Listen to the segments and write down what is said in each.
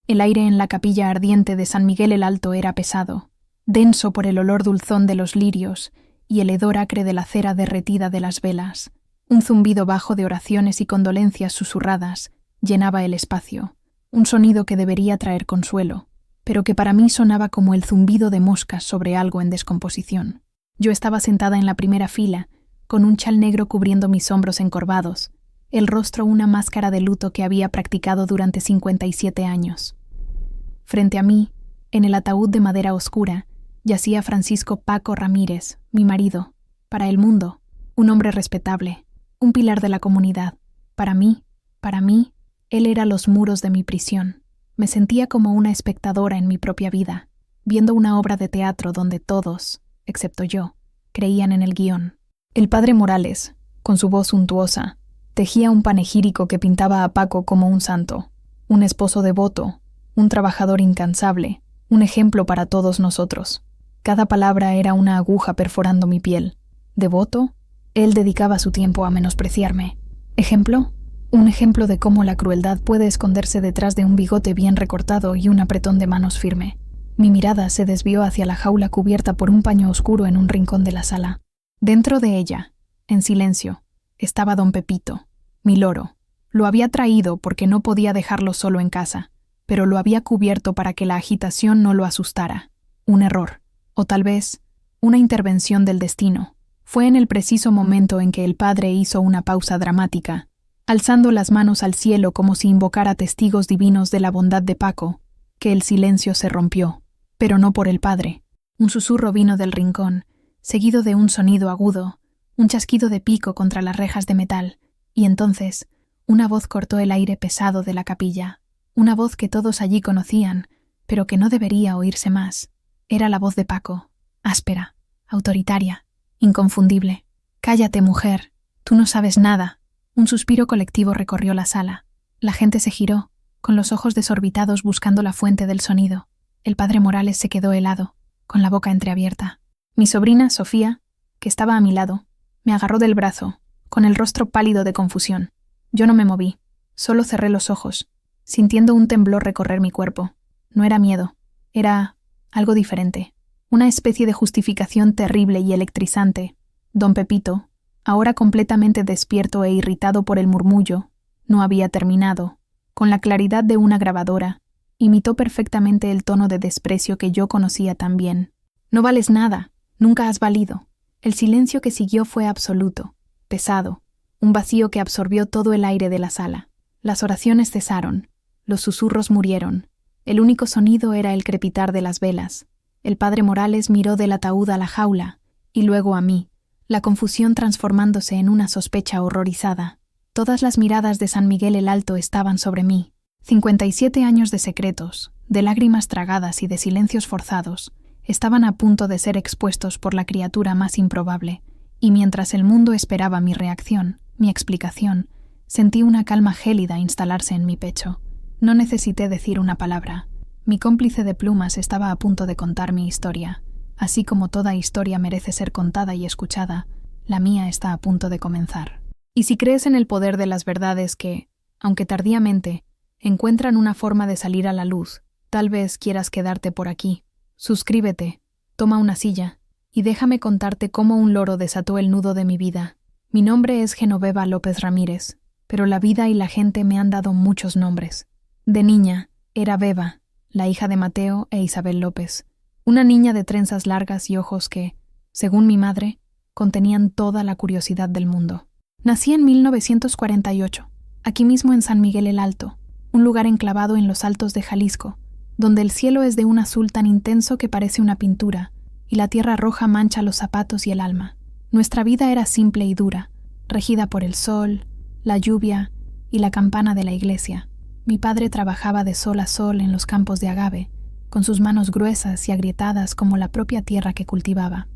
El aire en la capilla ardiente de San Miguel el Alto era pesado, denso por el olor dulzón de los lirios y el hedor acre de la cera derretida de las velas. Un zumbido bajo de oraciones y condolencias susurradas llenaba el espacio, un sonido que debería traer consuelo, pero que para mí sonaba como el zumbido de moscas sobre algo en descomposición. Yo estaba sentada en la primera fila, con un chal negro cubriendo mis hombros encorvados, el rostro una máscara de luto que había practicado durante 57 años. Frente a mí, en el ataúd de madera oscura, yacía Francisco Paco Ramírez, mi marido, para el mundo, un hombre respetable, un pilar de la comunidad. Para mí, él era los muros de mi prisión. Me sentía como una espectadora en mi propia vida, viendo una obra de teatro donde todos, excepto yo, creían en el guión. El padre Morales, con su voz suntuosa, tejía un panegírico que pintaba a Paco como un santo, un esposo devoto, un trabajador incansable, un ejemplo para todos nosotros. Cada palabra era una aguja perforando mi piel. ¿Devoto? Él dedicaba su tiempo a menospreciarme. ¿Ejemplo? Un ejemplo de cómo la crueldad puede esconderse detrás de un bigote bien recortado y un apretón de manos firme. Mi mirada se desvió hacia la jaula cubierta por un paño oscuro en un rincón de la sala. Dentro de ella, en silencio, estaba don Pepito, mi loro. Lo había traído porque no podía dejarlo solo en casa, pero lo había cubierto para que la agitación no lo asustara. Un error, o tal vez, una intervención del destino. Fue en el preciso momento en que el padre hizo una pausa dramática, alzando las manos al cielo como si invocara testigos divinos de la bondad de Paco, que el silencio se rompió, pero no por el padre. Un susurro vino del rincón, seguido de un sonido agudo, un chasquido de pico contra las rejas de metal, y entonces una voz cortó el aire pesado de la capilla, una voz que todos allí conocían, pero que no debería oírse más. Era la voz de Paco, áspera, autoritaria, inconfundible. «Cállate, mujer, tú no sabes nada». Un suspiro colectivo recorrió la sala. La gente se giró, con los ojos desorbitados buscando la fuente del sonido. El padre Morales se quedó helado, con la boca entreabierta. Mi sobrina, Sofía, que estaba a mi lado, me agarró del brazo, con el rostro pálido de confusión. Yo no me moví, solo cerré los ojos, sintiendo un temblor recorrer mi cuerpo. No era miedo, era algo diferente, una especie de justificación terrible y electrizante. Don Pepito, ahora completamente despierto e irritado por el murmullo, no había terminado. Con la claridad de una grabadora, imitó perfectamente el tono de desprecio que yo conocía tan bien. «No vales nada, nunca has valido». El silencio que siguió fue absoluto, pesado, un vacío que absorbió todo el aire de la sala. Las oraciones cesaron, los susurros murieron. El único sonido era el crepitar de las velas. El padre Morales miró del ataúd a la jaula, y luego a mí, la confusión transformándose en una sospecha horrorizada. Todas las miradas de San Miguel el Alto estaban sobre mí. 57 años de secretos, de lágrimas tragadas y de silencios forzados, estaban a punto de ser expuestos por la criatura más improbable, y mientras el mundo esperaba mi reacción, mi explicación, sentí una calma gélida instalarse en mi pecho. No necesité decir una palabra. Mi cómplice de plumas estaba a punto de contar mi historia. Así como toda historia merece ser contada y escuchada, la mía está a punto de comenzar. Y si crees en el poder de las verdades que, aunque tardíamente, encuentran una forma de salir a la luz, tal vez quieras quedarte por aquí. Suscríbete, toma una silla, y déjame contarte cómo un loro desató el nudo de mi vida. Mi nombre es Genoveva López Ramírez, pero la vida y la gente me han dado muchos nombres. De niña, era Beba, la hija de Mateo e Isabel López. Una niña de trenzas largas y ojos que, según mi madre, contenían toda la curiosidad del mundo. Nací en 1948, aquí mismo en San Miguel el Alto, un lugar enclavado en los altos de Jalisco, donde el cielo es de un azul tan intenso que parece una pintura, y la tierra roja mancha los zapatos y el alma. Nuestra vida era simple y dura, regida por el sol, la lluvia y la campana de la iglesia. Mi padre trabajaba de sol a sol en los campos de agave, con sus manos gruesas y agrietadas como la propia tierra que cultivaba.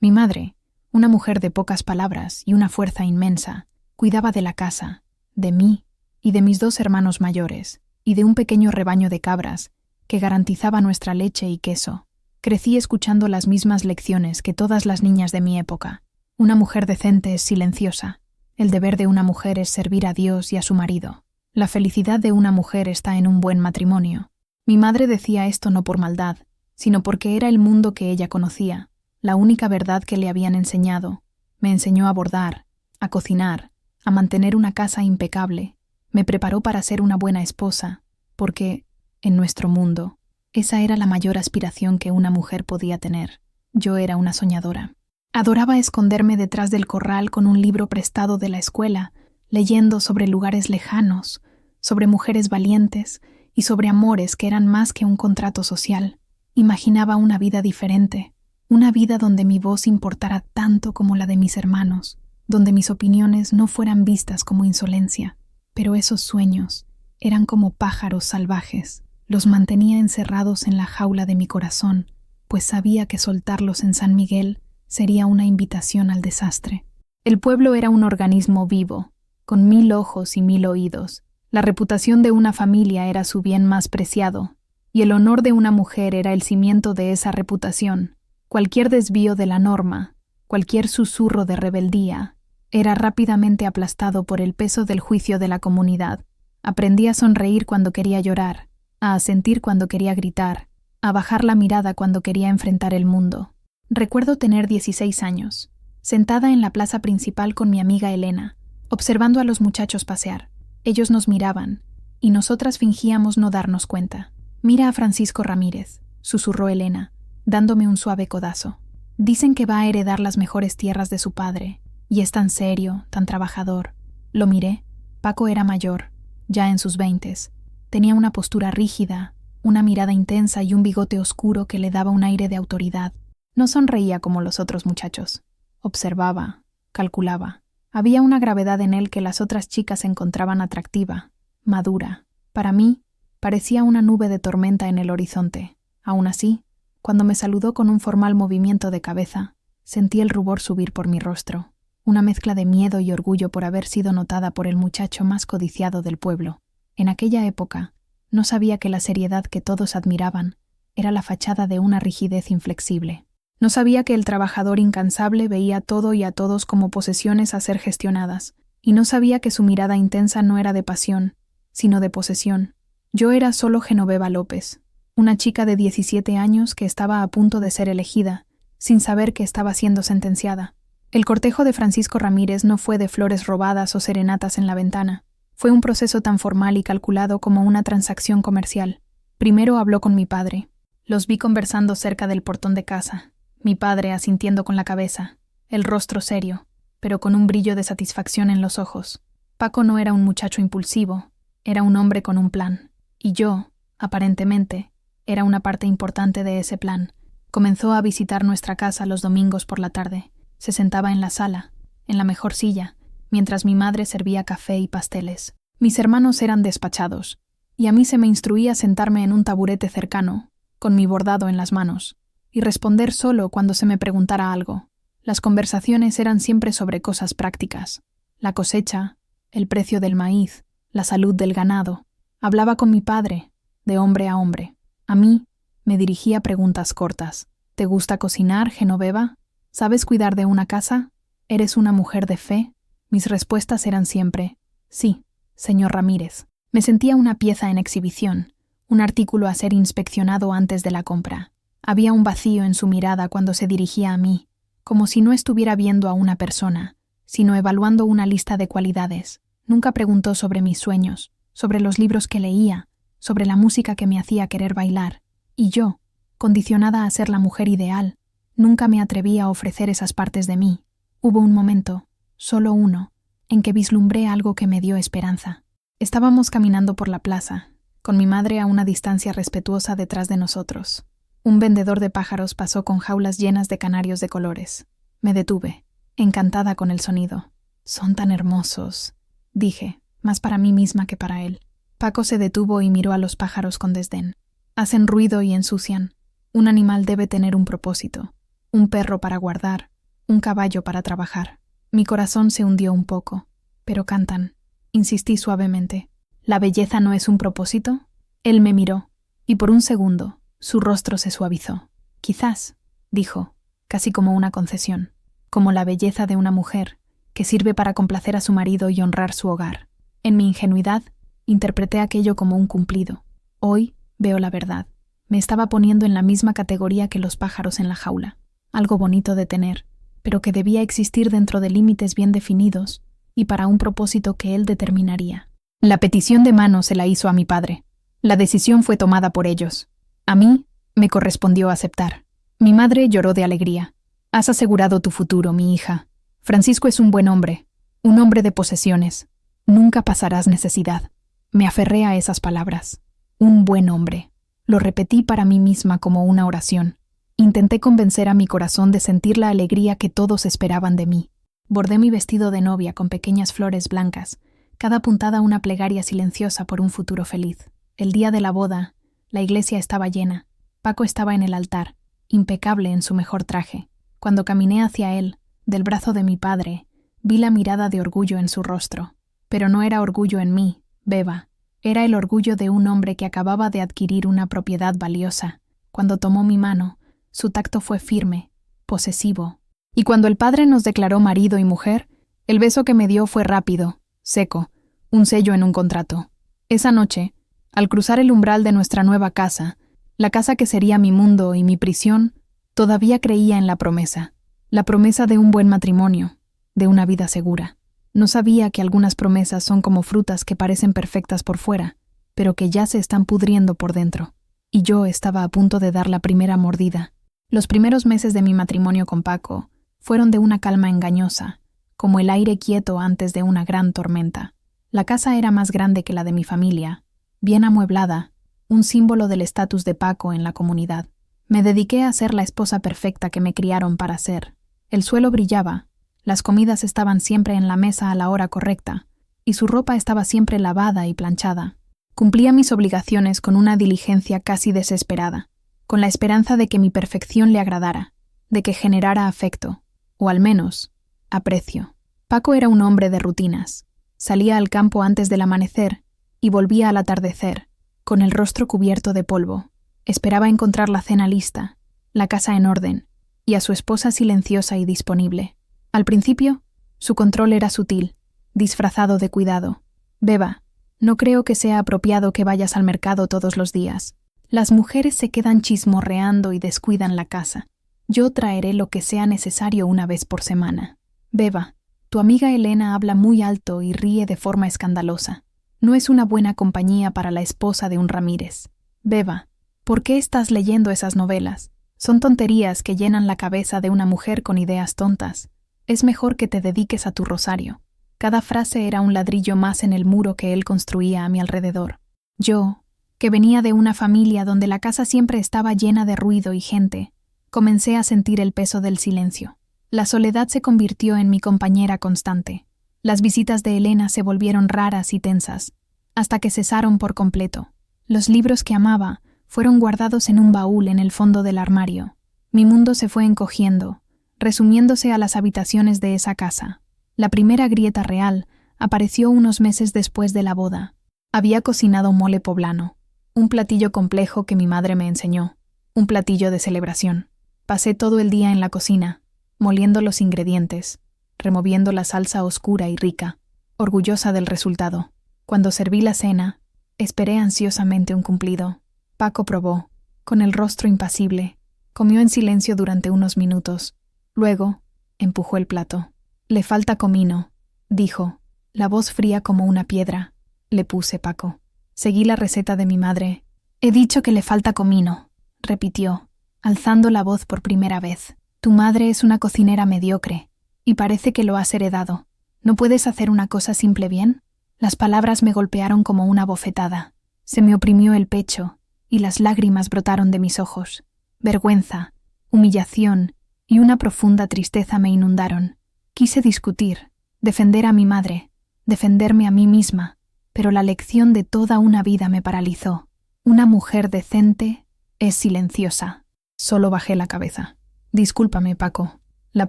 Mi madre, una mujer de pocas palabras y una fuerza inmensa, cuidaba de la casa, de mí y de mis 2 hermanos mayores, y de un pequeño rebaño de cabras que garantizaba nuestra leche y queso. Crecí escuchando las mismas lecciones que todas las niñas de mi época. Una mujer decente es silenciosa. El deber de una mujer es servir a Dios y a su marido. La felicidad de una mujer está en un buen matrimonio. Mi madre decía esto no por maldad, sino porque era el mundo que ella conocía, la única verdad que le habían enseñado. Me enseñó a bordar, a cocinar, a mantener una casa impecable. Me preparó para ser una buena esposa, porque, en nuestro mundo, esa era la mayor aspiración que una mujer podía tener. Yo era una soñadora. Adoraba esconderme detrás del corral con un libro prestado de la escuela, leyendo sobre lugares lejanos, sobre mujeres valientes y sobre amores que eran más que un contrato social. Imaginaba una vida diferente, una vida donde mi voz importara tanto como la de mis hermanos, donde mis opiniones no fueran vistas como insolencia. Pero esos sueños eran como pájaros salvajes. Los mantenía encerrados en la jaula de mi corazón, pues sabía que soltarlos en San Miguel sería una invitación al desastre. El pueblo era un organismo vivo, con 1000 ojos y 1000 oídos. La reputación de una familia era su bien más preciado, y el honor de una mujer era el cimiento de esa reputación. Cualquier desvío de la norma, cualquier susurro de rebeldía, era rápidamente aplastado por el peso del juicio de la comunidad. Aprendí a sonreír cuando quería llorar, a asentir cuando quería gritar, a bajar la mirada cuando quería enfrentar el mundo. Recuerdo tener 16 años, sentada en la plaza principal con mi amiga Elena, observando a los muchachos pasear. Ellos nos miraban, y nosotras fingíamos no darnos cuenta. «Mira a Francisco Ramírez», susurró Elena, dándome un suave codazo. «Dicen que va a heredar las mejores tierras de su padre, y es tan serio, tan trabajador». Lo miré. Paco era mayor, ya en sus 20s. Tenía una postura rígida, una mirada intensa y un bigote oscuro que le daba un aire de autoridad. No sonreía como los otros muchachos. Observaba, calculaba. Había una gravedad en él que las otras chicas encontraban atractiva, madura. Para mí, parecía una nube de tormenta en el horizonte. Aún así, cuando me saludó con un formal movimiento de cabeza, sentí el rubor subir por mi rostro, una mezcla de miedo y orgullo por haber sido notada por el muchacho más codiciado del pueblo. En aquella época, no sabía que la seriedad que todos admiraban era la fachada de una rigidez inflexible. No sabía que el trabajador incansable veía todo y a todos como posesiones a ser gestionadas, y no sabía que su mirada intensa no era de pasión, sino de posesión. Yo era solo Genoveva López, una chica de 17 años que estaba a punto de ser elegida, sin saber que estaba siendo sentenciada. El cortejo de Francisco Ramírez no fue de flores robadas o serenatas en la ventana. Fue un proceso tan formal y calculado como una transacción comercial. Primero habló con mi padre. Los vi conversando cerca del portón de casa. Mi padre asintiendo con la cabeza, el rostro serio, pero con un brillo de satisfacción en los ojos. Paco no era un muchacho impulsivo, era un hombre con un plan. Y yo, aparentemente, era una parte importante de ese plan. Comenzó a visitar nuestra casa los domingos por la tarde. Se sentaba en la sala, en la mejor silla, mientras mi madre servía café y pasteles. Mis hermanos eran despachados, y a mí se me instruía sentarme en un taburete cercano, con mi bordado en las manos, y responder solo cuando se me preguntara algo. Las conversaciones eran siempre sobre cosas prácticas: la cosecha, el precio del maíz, la salud del ganado. Hablaba con mi padre, de hombre a hombre. A mí me dirigía preguntas cortas. ¿Te gusta cocinar, Genoveva? ¿Sabes cuidar de una casa? ¿Eres una mujer de fe? Mis respuestas eran siempre: sí, señor Ramírez. Me sentía una pieza en exhibición, un artículo a ser inspeccionado antes de la compra. Había un vacío en su mirada cuando se dirigía a mí, como si no estuviera viendo a una persona, sino evaluando una lista de cualidades. Nunca preguntó sobre mis sueños, sobre los libros que leía, sobre la música que me hacía querer bailar. Y yo, condicionada a ser la mujer ideal, nunca me atreví a ofrecer esas partes de mí. Hubo un momento, solo uno, en que vislumbré algo que me dio esperanza. Estábamos caminando por la plaza, con mi madre a una distancia respetuosa detrás de nosotros. Un vendedor de pájaros pasó con jaulas llenas de canarios de colores. Me detuve, encantada con el sonido. «Son tan hermosos», dije, más para mí misma que para él. Paco se detuvo y miró a los pájaros con desdén. «Hacen ruido y ensucian. Un animal debe tener un propósito. Un perro para guardar, un caballo para trabajar». Mi corazón se hundió un poco. «Pero cantan», insistí suavemente. «¿La belleza no es un propósito?» Él me miró, y por un segundo su rostro se suavizó. «Quizás», dijo, casi como una concesión, «como la belleza de una mujer, que sirve para complacer a su marido y honrar su hogar». En mi ingenuidad, interpreté aquello como un cumplido. Hoy, Veo la verdad. Me estaba poniendo en la misma categoría que los pájaros en la jaula. Algo bonito de tener, pero que debía existir dentro de límites bien definidos y para un propósito que él determinaría. La petición de mano se la hizo a mi padre. La decisión fue tomada por ellos. A mí me correspondió aceptar. Mi madre lloró de alegría. Has asegurado tu futuro, mi hija. Francisco es un buen hombre, un hombre de posesiones. Nunca pasarás necesidad. Me aferré a esas palabras. Un buen hombre. Lo repetí para mí misma como una oración. Intenté convencer a mi corazón de sentir la alegría que todos esperaban de mí. Bordé mi vestido de novia con pequeñas flores blancas, cada puntada una plegaria silenciosa por un futuro feliz. El día de la boda, la iglesia estaba llena. Paco estaba en el altar, impecable en su mejor traje. Cuando caminé hacia él, del brazo de mi padre, vi la mirada de orgullo en su rostro. Pero no era orgullo en mí, Beba. Era el orgullo de un hombre que acababa de adquirir una propiedad valiosa. Cuando tomó mi mano, su tacto fue firme, posesivo. Y cuando el padre nos declaró marido y mujer, el beso que me dio fue rápido, seco, un sello en un contrato. Esa noche, al cruzar el umbral de nuestra nueva casa, la casa que sería mi mundo y mi prisión, todavía creía en la promesa de un buen matrimonio, de una vida segura. No sabía que algunas promesas son como frutas que parecen perfectas por fuera, pero que ya se están pudriendo por dentro. Y yo estaba a punto de dar la primera mordida. Los primeros meses de mi matrimonio con Paco fueron de una calma engañosa, como el aire quieto antes de una gran tormenta. La casa era más grande que la de mi familia, bien amueblada, un símbolo del estatus de Paco en la comunidad. Me dediqué a ser la esposa perfecta que me criaron para ser. El suelo brillaba, las comidas estaban siempre en la mesa a la hora correcta, y su ropa estaba siempre lavada y planchada. Cumplía mis obligaciones con una diligencia casi desesperada, con la esperanza de que mi perfección le agradara, de que generara afecto, o al menos, aprecio. Paco era un hombre de rutinas. Salía al campo antes del amanecer y volvía al atardecer, con el rostro cubierto de polvo. Esperaba encontrar la cena lista, la casa en orden, y a su esposa silenciosa y disponible. Al principio, su control era sutil, disfrazado de cuidado. Beba, no creo que sea apropiado que vayas al mercado todos los días. Las mujeres se quedan chismorreando y descuidan la casa. Yo traeré lo que sea necesario una vez por semana. Beba, tu amiga Elena habla muy alto y ríe de forma escandalosa. No es una buena compañía para la esposa de un Ramírez. Beba, ¿por qué estás leyendo esas novelas? Son tonterías que llenan la cabeza de una mujer con ideas tontas. Es mejor que te dediques a tu rosario. Cada frase era un ladrillo más en el muro que él construía a mi alrededor. Yo, que venía de una familia donde la casa siempre estaba llena de ruido y gente, comencé a sentir el peso del silencio. La soledad se convirtió en mi compañera constante. Las visitas de Elena se volvieron raras y tensas, hasta que cesaron por completo. Los libros que amaba fueron guardados en un baúl en el fondo del armario. Mi mundo se fue encogiendo, resumiéndose a las habitaciones de esa casa. La primera grieta real apareció unos meses después de la boda. Había cocinado mole poblano, un platillo complejo que mi madre me enseñó, un platillo de celebración. Pasé todo el día en la cocina, moliendo los ingredientes, removiendo la salsa oscura y rica, orgullosa del resultado. Cuando serví la cena, esperé ansiosamente un cumplido. Paco probó, con el rostro impasible, comió en silencio durante unos minutos. Luego, empujó el plato. «Le falta comino», dijo, la voz fría como una piedra. Le puse Paco. Seguí la receta de mi madre. «He dicho que le falta comino», repitió, alzando la voz por primera vez. «Tu madre es una cocinera mediocre, y parece que lo has heredado. ¿No puedes hacer una cosa simple bien?» Las palabras me golpearon como una bofetada. Se me oprimió el pecho, y las lágrimas brotaron de mis ojos. Vergüenza, humillación y una profunda tristeza me inundaron. Quise discutir, defender a mi madre, defenderme a mí misma, pero la lección de toda una vida me paralizó. Una mujer decente es silenciosa. Solo bajé la cabeza. «Discúlpame, Paco. La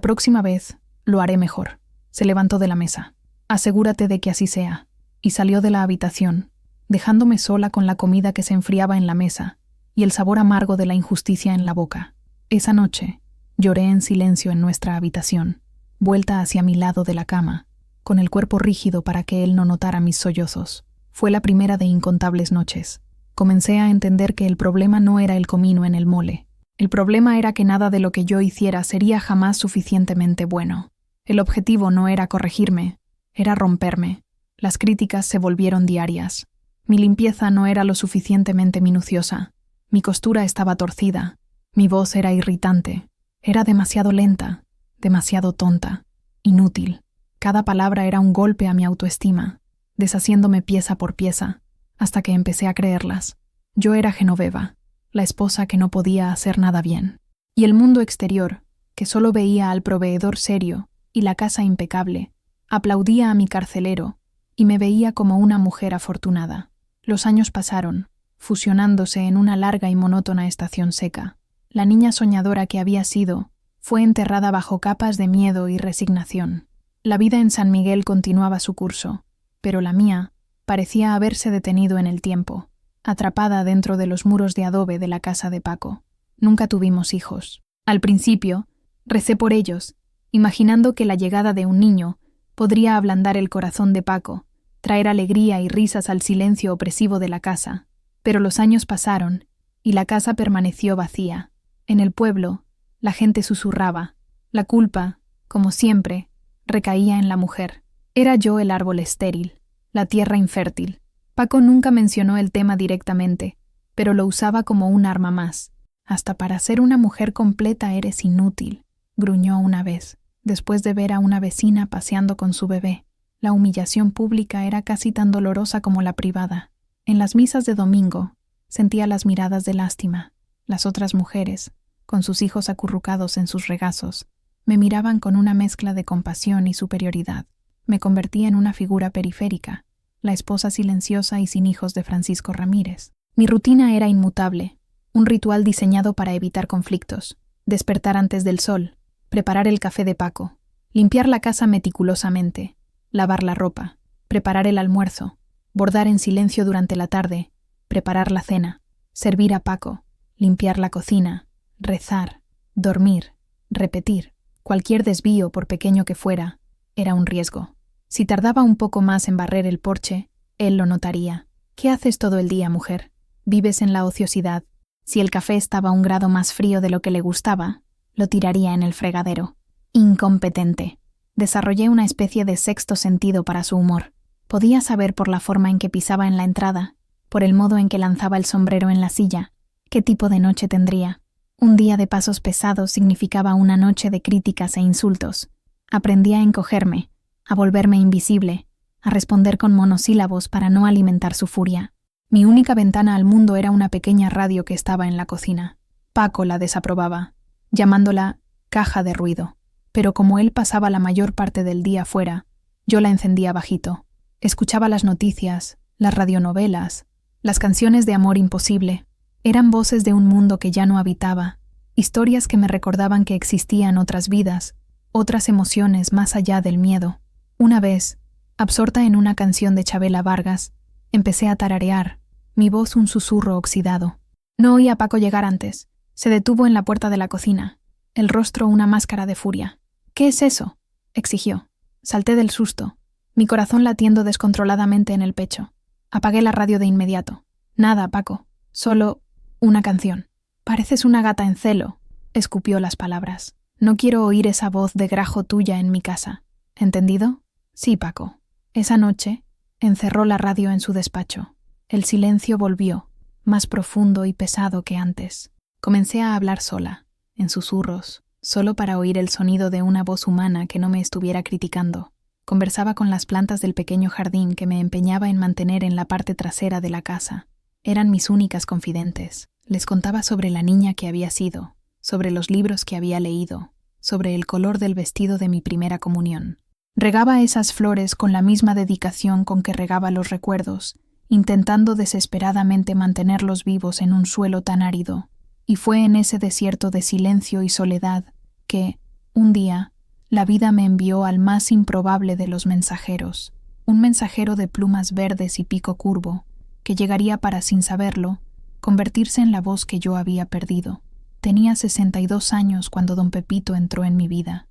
próxima vez lo haré mejor». Se levantó de la mesa. «Asegúrate de que así sea». Y salió de la habitación, dejándome sola con la comida que se enfriaba en la mesa y el sabor amargo de la injusticia en la boca. Esa noche, lloré en silencio en nuestra habitación, vuelta hacia mi lado de la cama, con el cuerpo rígido para que él no notara mis sollozos. Fue la primera de incontables noches. Comencé a entender que el problema no era el comino en el mole. El problema era que nada de lo que yo hiciera sería jamás suficientemente bueno. El objetivo no era corregirme, era romperme. Las críticas se volvieron diarias. Mi limpieza no era lo suficientemente minuciosa. Mi costura estaba torcida. Mi voz era irritante. Era demasiado lenta, demasiado tonta, inútil. Cada palabra era un golpe a mi autoestima, deshaciéndome pieza por pieza, hasta que empecé a creerlas. Yo era Genoveva, la esposa que no podía hacer nada bien. Y el mundo exterior, que solo veía al proveedor serio y la casa impecable, aplaudía a mi carcelero y me veía como una mujer afortunada. Los años pasaron, fusionándose en una larga y monótona estación seca. La niña soñadora que había sido fue enterrada bajo capas de miedo y resignación. La vida en San Miguel continuaba su curso, pero la mía parecía haberse detenido en el tiempo, atrapada dentro de los muros de adobe de la casa de Paco. Nunca tuvimos hijos. Al principio, recé por ellos, imaginando que la llegada de un niño podría ablandar el corazón de Paco, traer alegría y risas al silencio opresivo de la casa. Pero los años pasaron y la casa permaneció vacía. En el pueblo, la gente susurraba. La culpa, como siempre, recaía en la mujer. Era yo el árbol estéril, la tierra infértil. Paco nunca mencionó el tema directamente, pero lo usaba como un arma más. Hasta para ser una mujer completa eres inútil, gruñó una vez, después de ver a una vecina paseando con su bebé. La humillación pública era casi tan dolorosa como la privada. En las misas de domingo, sentía las miradas de lástima. Las otras mujeres, con sus hijos acurrucados en sus regazos, me miraban con una mezcla de compasión y superioridad. Me convertía en una figura periférica, la esposa silenciosa y sin hijos de Francisco Ramírez. Mi rutina era inmutable, un ritual diseñado para evitar conflictos: despertar antes del sol, preparar el café de Paco, limpiar la casa meticulosamente, lavar la ropa, preparar el almuerzo, bordar en silencio durante la tarde, preparar la cena, servir a Paco, limpiar la cocina, rezar, dormir, repetir. Cualquier desvío, por pequeño que fuera, era un riesgo. Si tardaba un poco más en barrer el porche, él lo notaría. ¿Qué haces todo el día, mujer? Vives en la ociosidad. Si el café estaba un grado más frío de lo que le gustaba, lo tiraría en el fregadero. Incompetente. Desarrollé una especie de sexto sentido para su humor. Podía saber por la forma en que pisaba en la entrada, por el modo en que lanzaba el sombrero en la silla, qué tipo de noche tendría. Un día de pasos pesados significaba una noche de críticas e insultos. Aprendí a encogerme, a volverme invisible, a responder con monosílabos para no alimentar su furia. Mi única ventana al mundo era una pequeña radio que estaba en la cocina. Paco la desaprobaba, llamándola caja de ruido. Pero como él pasaba la mayor parte del día fuera, yo la encendía bajito. Escuchaba las noticias, las radionovelas, las canciones de amor imposible. Eran voces de un mundo que ya no habitaba, historias que me recordaban que existían otras vidas, otras emociones más allá del miedo. Una vez, absorta en una canción de Chabela Vargas, empecé a tararear, mi voz un susurro oxidado. No oí a Paco llegar antes. Se detuvo en la puerta de la cocina, el rostro una máscara de furia. «¿Qué es eso?», exigió. Salté del susto, mi corazón latiendo descontroladamente en el pecho. Apagué la radio de inmediato. «Nada, Paco, solo una canción». «Pareces una gata en celo», escupió las palabras. «No quiero oír esa voz de grajo tuya en mi casa. ¿Entendido?». «Sí, Paco». Esa noche, encerró la radio en su despacho. El silencio volvió, más profundo y pesado que antes. Comencé a hablar sola, en susurros, solo para oír el sonido de una voz humana que no me estuviera criticando. Conversaba con las plantas del pequeño jardín que me empeñaba en mantener en la parte trasera de la casa. Eran mis únicas confidentes. Les contaba sobre la niña que había sido, sobre los libros que había leído, sobre el color del vestido de mi primera comunión. Regaba esas flores con la misma dedicación con que regaba los recuerdos, intentando desesperadamente mantenerlos vivos en un suelo tan árido. Y fue en ese desierto de silencio y soledad que, un día, la vida me envió al más improbable de los mensajeros, un mensajero de plumas verdes y pico curvo, que llegaría para, sin saberlo, convertirse en la voz que yo había perdido. Tenía 62 años cuando don Pepito entró en mi vida.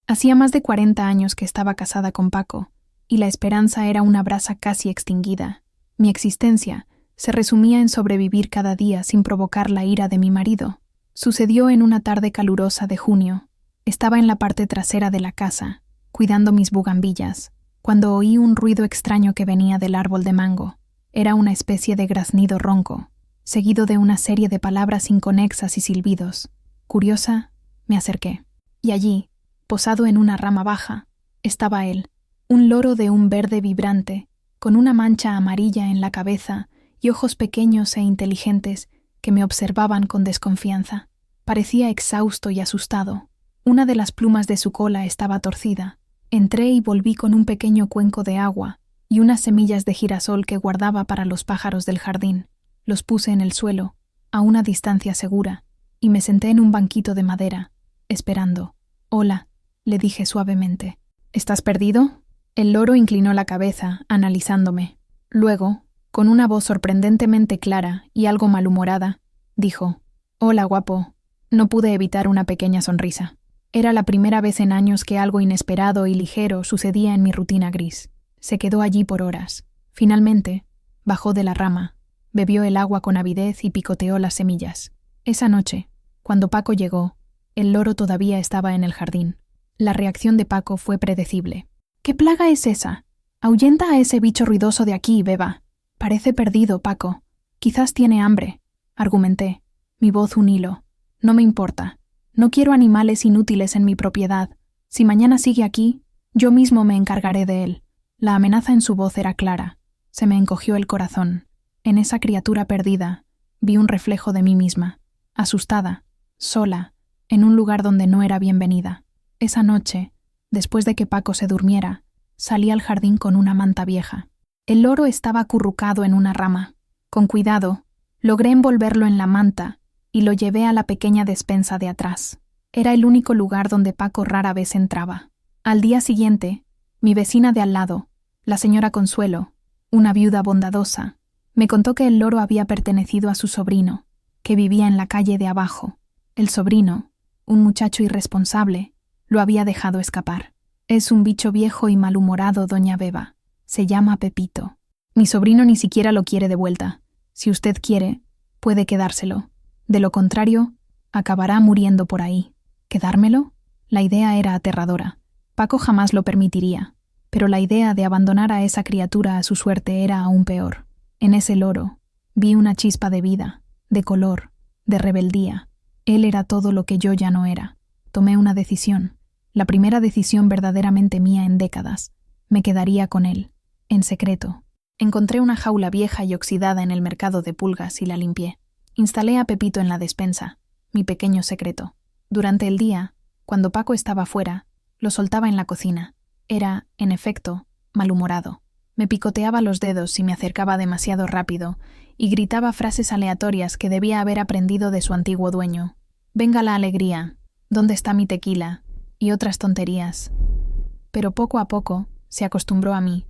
Hacía más de 40 años que estaba casada con Paco, y la esperanza era una brasa casi extinguida. Mi existencia se resumía en sobrevivir cada día sin provocar la ira de mi marido. Sucedió en una tarde calurosa de junio. Estaba en la parte trasera de la casa, cuidando mis bugambillas, cuando oí un ruido extraño que venía del árbol de mango. Era una especie de graznido ronco, seguido de una serie de palabras inconexas y silbidos. Curiosa, me acerqué. Y allí, posado en una rama baja, estaba él, un loro de un verde vibrante, con una mancha amarilla en la cabeza y ojos pequeños e inteligentes que me observaban con desconfianza. Parecía exhausto y asustado. Una de las plumas de su cola estaba torcida. Entré y volví con un pequeño cuenco de agua y unas semillas de girasol que guardaba para los pájaros del jardín. Los puse en el suelo, a una distancia segura, y me senté en un banquito de madera, esperando. «Hola», le dije suavemente. «¿Estás perdido?» El loro inclinó la cabeza, analizándome. Luego, con una voz sorprendentemente clara y algo malhumorada, dijo: «Hola, guapo». No pude evitar una pequeña sonrisa. Era la primera vez en años que algo inesperado y ligero sucedía en mi rutina gris. Se quedó allí por horas. Finalmente, bajó de la rama, bebió el agua con avidez y picoteó las semillas. Esa noche, cuando Paco llegó, el loro todavía estaba en el jardín. La reacción de Paco fue predecible. «¿Qué plaga es esa? Ahuyenta a ese bicho ruidoso de aquí, beba». «Parece perdido, Paco. Quizás tiene hambre», argumenté, mi voz un hilo. «No me importa. No quiero animales inútiles en mi propiedad. Si mañana sigue aquí, yo mismo me encargaré de él». La amenaza en su voz era clara. Se me encogió el corazón. En esa criatura perdida, vi un reflejo de mí misma, asustada, sola, en un lugar donde no era bienvenida. Esa noche, después de que Paco se durmiera, salí al jardín con una manta vieja. El loro estaba acurrucado en una rama. Con cuidado, logré envolverlo en la manta y lo llevé a la pequeña despensa de atrás. Era el único lugar donde Paco rara vez entraba. Al día siguiente, mi vecina de al lado, la señora Consuelo, una viuda bondadosa, me contó que el loro había pertenecido a su sobrino, que vivía en la calle de abajo. El sobrino, un muchacho irresponsable, lo había dejado escapar. «Es un bicho viejo y malhumorado, doña Beba. Se llama Pepito. Mi sobrino ni siquiera lo quiere de vuelta. Si usted quiere, puede quedárselo. De lo contrario, acabará muriendo por ahí». ¿Quedármelo? La idea era aterradora. Paco jamás lo permitiría, pero la idea de abandonar a esa criatura a su suerte era aún peor. En ese loro vi una chispa de vida, de color, de rebeldía. Él era todo lo que yo ya no era. Tomé una decisión, la primera decisión verdaderamente mía en décadas. Me quedaría con él, en secreto. Encontré una jaula vieja y oxidada en el mercado de pulgas y la limpié. Instalé a Pepito en la despensa, mi pequeño secreto. Durante el día, cuando Paco estaba fuera, lo soltaba en la cocina. Era, en efecto, malhumorado. Me picoteaba los dedos si me acercaba demasiado rápido y gritaba frases aleatorias que debía haber aprendido de su antiguo dueño. «Venga la alegría», «¿Dónde está mi tequila?» y otras tonterías. Pero poco a poco se acostumbró a mí.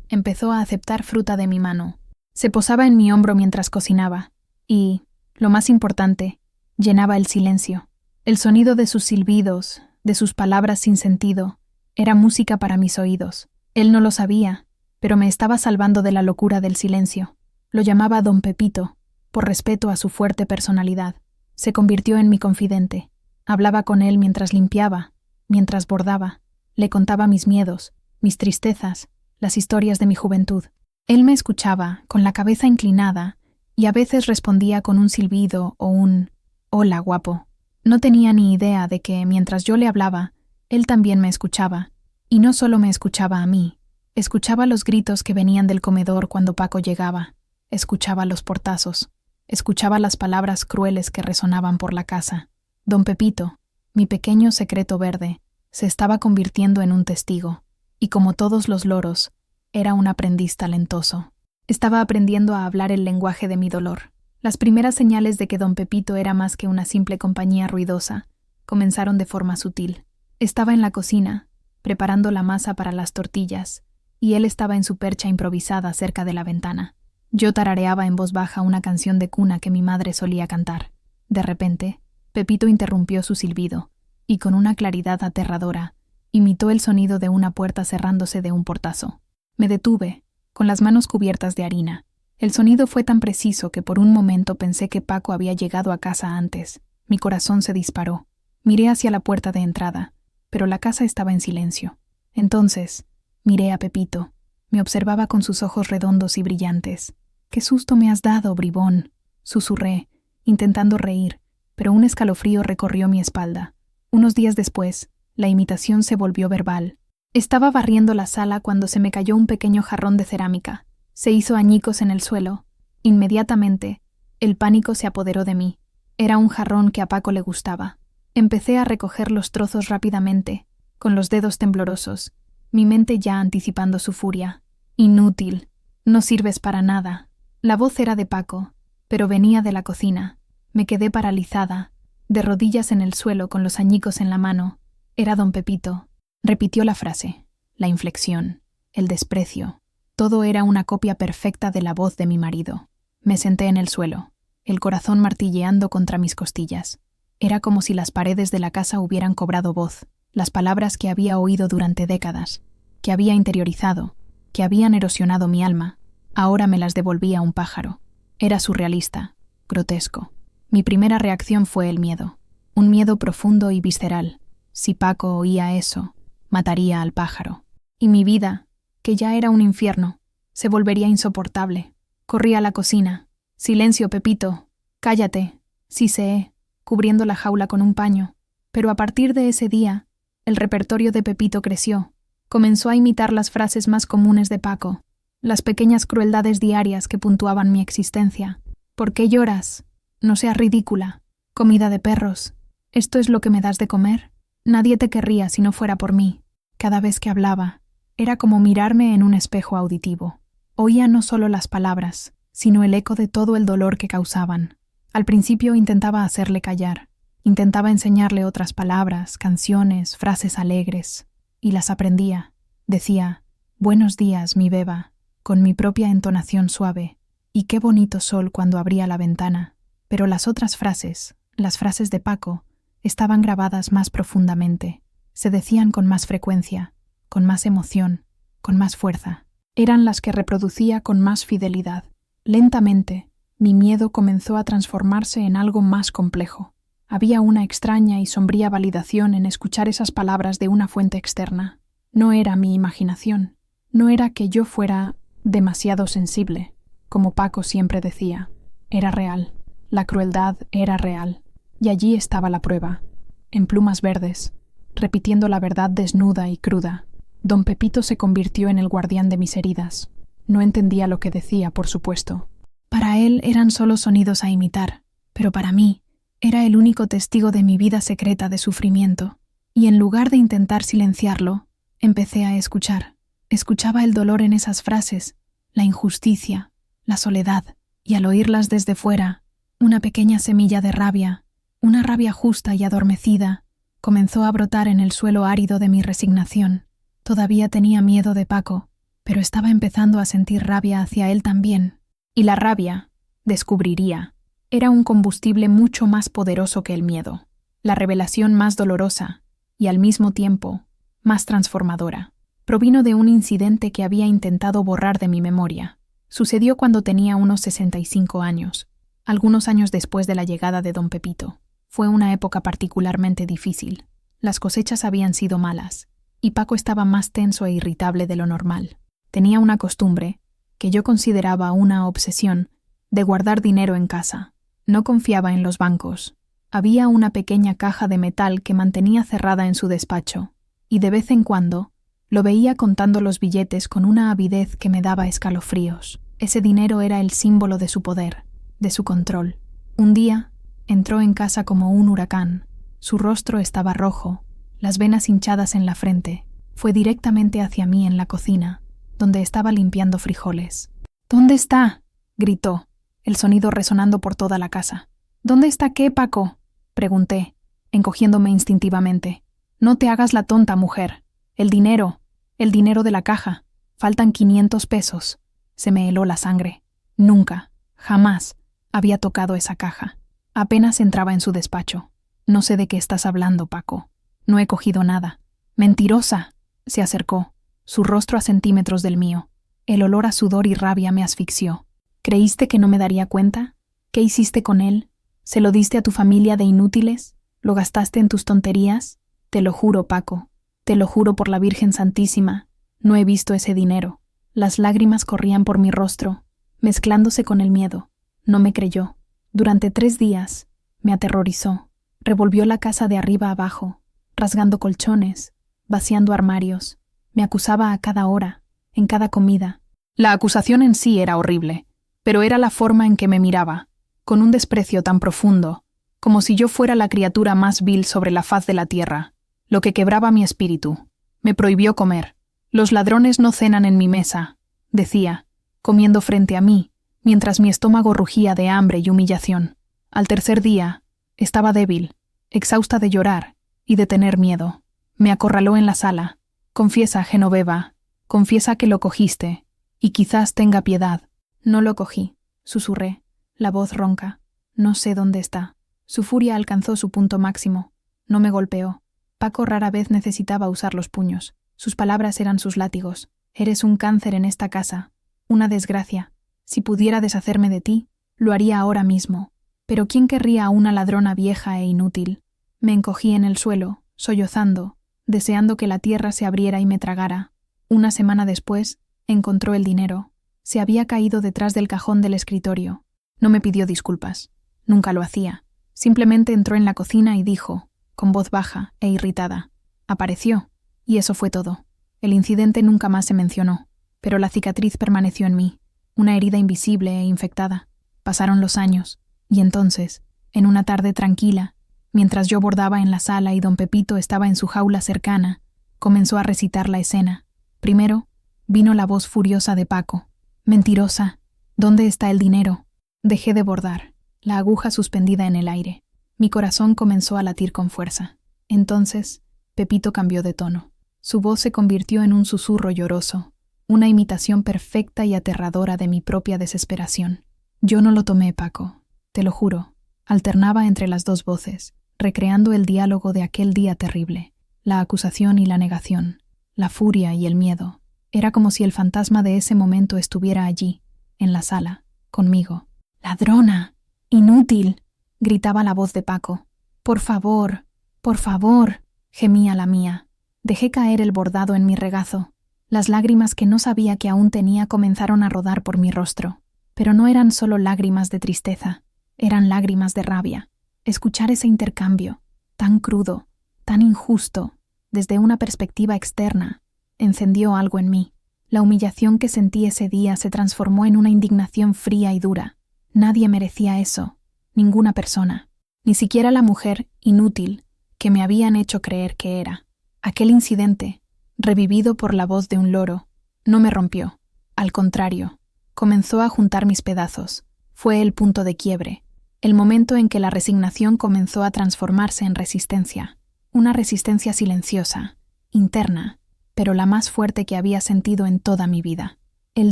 Empezó a aceptar fruta de mi mano. Se posaba en mi hombro mientras cocinaba y, lo más importante, llenaba el silencio. El sonido de sus silbidos, de sus palabras sin sentido, era música para mis oídos. Él no lo sabía, pero me estaba salvando de la locura del silencio. Lo llamaba Don Pepito, por respeto a su fuerte personalidad. Se convirtió en mi confidente. Hablaba con él mientras limpiaba, mientras bordaba. Le contaba mis miedos, mis tristezas, las historias de mi juventud. Él me escuchaba, con la cabeza inclinada, y a veces respondía con un silbido o un «Hola, guapo». No tenía ni idea de que, mientras yo le hablaba, él también me escuchaba. Y no solo me escuchaba a mí. Escuchaba los gritos que venían del comedor cuando Paco llegaba. Escuchaba los portazos. Escuchaba las palabras crueles que resonaban por la casa. Don Pepito, mi pequeño secreto verde, se estaba convirtiendo en un testigo. Y como todos los loros, era un aprendiz talentoso. Estaba aprendiendo a hablar el lenguaje de mi dolor. Las primeras señales de que Don Pepito era más que una simple compañía ruidosa comenzaron de forma sutil. Estaba en la cocina, preparando la masa para las tortillas, y él estaba en su percha improvisada cerca de la ventana. Yo tarareaba en voz baja una canción de cuna que mi madre solía cantar. De repente, Pepito interrumpió su silbido, y con una claridad aterradora, imitó el sonido de una puerta cerrándose de un portazo. Me detuve, con las manos cubiertas de harina. El sonido fue tan preciso que por un momento pensé que Paco había llegado a casa antes. Mi corazón se disparó. Miré hacia la puerta de entrada, pero la casa estaba en silencio. Entonces, miré a Pepito. Me observaba con sus ojos redondos y brillantes. «¡Qué susto me has dado, bribón!», susurré, intentando reír, pero un escalofrío recorrió mi espalda. Unos días después, la imitación se volvió verbal. Estaba barriendo la sala cuando se me cayó un pequeño jarrón de cerámica. Se hizo añicos en el suelo. Inmediatamente, el pánico se apoderó de mí. Era un jarrón que a Paco le gustaba. Empecé a recoger los trozos rápidamente, con los dedos temblorosos, mi mente ya anticipando su furia. «Inútil. No sirves para nada». La voz era de Paco, pero venía de la cocina. Me quedé paralizada, de rodillas en el suelo con los añicos en la mano. Era don Pepito. Repitió la frase, la inflexión, el desprecio. Todo era una copia perfecta de la voz de mi marido. Me senté en el suelo, el corazón martilleando contra mis costillas. Era como si las paredes de la casa hubieran cobrado voz, las palabras que había oído durante décadas, que había interiorizado, que habían erosionado mi alma, ahora me las devolvía un pájaro. Era surrealista, grotesco. Mi primera reacción fue el miedo, un miedo profundo y visceral. Si Paco oía eso, mataría al pájaro. Y mi vida, que ya era un infierno, se volvería insoportable. Corrí a la cocina. «Silencio, Pepito. Cállate», siseé, cubriendo la jaula con un paño. Pero a partir de ese día, el repertorio de Pepito creció. Comenzó a imitar las frases más comunes de Paco, las pequeñas crueldades diarias que puntuaban mi existencia. «¿Por qué lloras? No seas ridícula. Comida de perros. ¿Esto es lo que me das de comer? Nadie te querría si no fuera por mí». Cada vez que hablaba, era como mirarme en un espejo auditivo. Oía no solo las palabras, sino el eco de todo el dolor que causaban. Al principio intentaba hacerle callar. Intentaba enseñarle otras palabras, canciones, frases alegres. Y las aprendía. Decía, «Buenos días, mi beba», con mi propia entonación suave. Y qué bonito sol cuando abría la ventana. Pero las otras frases, las frases de Paco, estaban grabadas más profundamente. Se decían con más frecuencia, con más emoción, con más fuerza. Eran las que reproducía con más fidelidad. Lentamente, mi miedo comenzó a transformarse en algo más complejo. Había una extraña y sombría validación en escuchar esas palabras de una fuente externa. No era mi imaginación. No era que yo fuera demasiado sensible, como Paco siempre decía. Era real. La crueldad era real. Y allí estaba la prueba, en plumas verdes, repitiendo la verdad desnuda y cruda. Don Pepito se convirtió en el guardián de mis heridas. No entendía lo que decía, por supuesto. Para él eran solo sonidos a imitar, pero para mí era el único testigo de mi vida secreta de sufrimiento. Y en lugar de intentar silenciarlo, empecé a escuchar. Escuchaba el dolor en esas frases, la injusticia, la soledad, y al oírlas desde fuera, una pequeña semilla de rabia, una rabia justa y adormecida, comenzó a brotar en el suelo árido de mi resignación. Todavía tenía miedo de Paco, pero estaba empezando a sentir rabia hacia él también. Y la rabia, descubriría, era un combustible mucho más poderoso que el miedo, la revelación más dolorosa y al mismo tiempo más transformadora. Provino de un incidente que había intentado borrar de mi memoria. Sucedió cuando tenía unos 65 años, algunos años después de la llegada de don Pepito. Fue una época particularmente difícil. Las cosechas habían sido malas, y Paco estaba más tenso e irritable de lo normal. Tenía una costumbre, que yo consideraba una obsesión, de guardar dinero en casa. No confiaba en los bancos. Había una pequeña caja de metal que mantenía cerrada en su despacho, y de vez en cuando lo veía contando los billetes con una avidez que me daba escalofríos. Ese dinero era el símbolo de su poder, de su control. Un día entró en casa como un huracán. Su rostro estaba rojo, las venas hinchadas en la frente. Fue directamente hacia mí en la cocina, donde estaba limpiando frijoles. «¿Dónde está?», gritó, el sonido resonando por toda la casa. «¿Dónde está qué, Paco?», pregunté, encogiéndome instintivamente. «No te hagas la tonta, mujer. El dinero de la caja. Faltan 500 pesos». Se me heló la sangre. Nunca, jamás, había tocado esa caja. Apenas entraba en su despacho. «No sé de qué estás hablando, Paco. No he cogido nada». «¡Mentirosa!», se acercó, su rostro a centímetros del mío. El olor a sudor y rabia me asfixió. ¿Creíste que no me daría cuenta? ¿Qué hiciste con él? ¿Se lo diste a tu familia de inútiles? ¿Lo gastaste en tus tonterías? Te lo juro, Paco. Te lo juro por la Virgen Santísima. No he visto ese dinero. Las lágrimas corrían por mi rostro, mezclándose con el miedo. No me creyó. Durante 3 días me aterrorizó. Revolvió la casa de arriba abajo, rasgando colchones, vaciando armarios. Me acusaba a cada hora, en cada comida. La acusación en sí era horrible, pero era la forma en que me miraba, con un desprecio tan profundo, como si yo fuera la criatura más vil sobre la faz de la tierra, lo que quebraba mi espíritu. Me prohibió comer. Los ladrones no cenan en mi mesa, decía, comiendo frente a mí, mientras mi estómago rugía de hambre y humillación. Al tercer día, estaba débil, exhausta de llorar y de tener miedo. Me acorraló en la sala. Confiesa, Genoveva, confiesa que lo cogiste, y quizás tenga piedad. No lo cogí, susurré, la voz ronca. No sé dónde está. Su furia alcanzó su punto máximo. No me golpeó. Paco rara vez necesitaba usar los puños. Sus palabras eran sus látigos. Eres un cáncer en esta casa, una desgracia. Si pudiera deshacerme de ti, lo haría ahora mismo. Pero ¿quién querría a una ladrona vieja e inútil? Me encogí en el suelo, sollozando, deseando que la tierra se abriera y me tragara. Una semana después, encontró el dinero. Se había caído detrás del cajón del escritorio. No me pidió disculpas. Nunca lo hacía. Simplemente entró en la cocina y dijo, con voz baja e irritada. Apareció. Y eso fue todo. El incidente nunca más se mencionó, pero la cicatriz permaneció en mí, una herida invisible e infectada. Pasaron los años, y entonces, en una tarde tranquila, mientras yo bordaba en la sala y don Pepito estaba en su jaula cercana, comenzó a recitar la escena. Primero, vino la voz furiosa de Paco. «Mentirosa, ¿dónde está el dinero?» Dejé de bordar, la aguja suspendida en el aire. Mi corazón comenzó a latir con fuerza. Entonces, Pepito cambió de tono. Su voz se convirtió en un susurro lloroso, una imitación perfecta y aterradora de mi propia desesperación. Yo no lo tomé, Paco, te lo juro. Alternaba entre las dos voces, recreando el diálogo de aquel día terrible, la acusación y la negación, la furia y el miedo. Era como si el fantasma de ese momento estuviera allí, en la sala, conmigo. «¡Ladrona! ¡Inútil!», gritaba la voz de Paco. «Por favor, por favor», gemía la mía. Dejé caer el bordado en mi regazo. Las lágrimas que no sabía que aún tenía comenzaron a rodar por mi rostro. Pero no eran solo lágrimas de tristeza, eran lágrimas de rabia. Escuchar ese intercambio, tan crudo, tan injusto, desde una perspectiva externa, encendió algo en mí. La humillación que sentí ese día se transformó en una indignación fría y dura. Nadie merecía eso, ninguna persona, ni siquiera la mujer inútil que me habían hecho creer que era. Aquel incidente, revivido por la voz de un loro, no me rompió. Al contrario, comenzó a juntar mis pedazos. Fue el punto de quiebre, el momento en que la resignación comenzó a transformarse en resistencia. Una resistencia silenciosa, interna, pero la más fuerte que había sentido en toda mi vida. El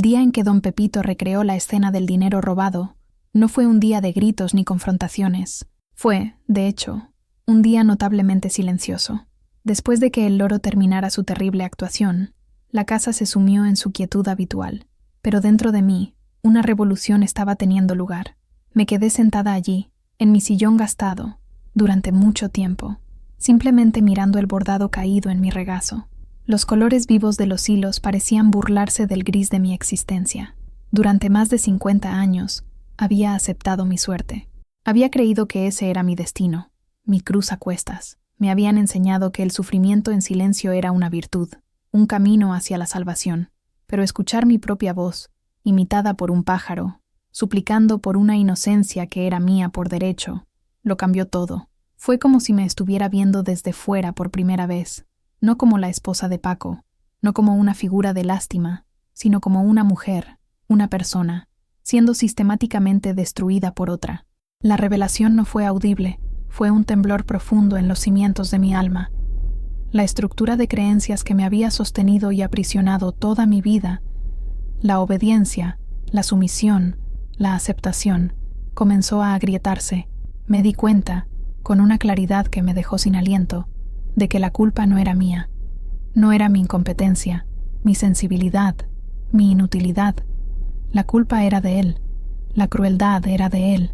día en que don Pepito recreó la escena del dinero robado, no fue un día de gritos ni confrontaciones. Fue, de hecho, un día notablemente silencioso. Después de que el loro terminara su terrible actuación, la casa se sumió en su quietud habitual. Pero dentro de mí, una revolución estaba teniendo lugar. Me quedé sentada allí, en mi sillón gastado, durante mucho tiempo, simplemente mirando el bordado caído en mi regazo. Los colores vivos de los hilos parecían burlarse del gris de mi existencia. Durante más de 50 años, había aceptado mi suerte. Había creído que ese era mi destino, mi cruz a cuestas. Me habían enseñado que el sufrimiento en silencio era una virtud, un camino hacia la salvación. Pero escuchar mi propia voz, imitada por un pájaro, suplicando por una inocencia que era mía por derecho, lo cambió todo. Fue como si me estuviera viendo desde fuera por primera vez, no como la esposa de Paco, no como una figura de lástima, sino como una mujer, una persona, siendo sistemáticamente destruida por otra. La revelación no fue audible, fue un temblor profundo en los cimientos de mi alma. La estructura de creencias que me había sostenido y aprisionado toda mi vida, la obediencia, la sumisión, la aceptación, comenzó a agrietarse. Me di cuenta, con una claridad que me dejó sin aliento, de que la culpa no era mía. No era mi incompetencia, mi sensibilidad, mi inutilidad. La culpa era de él, La crueldad era de él.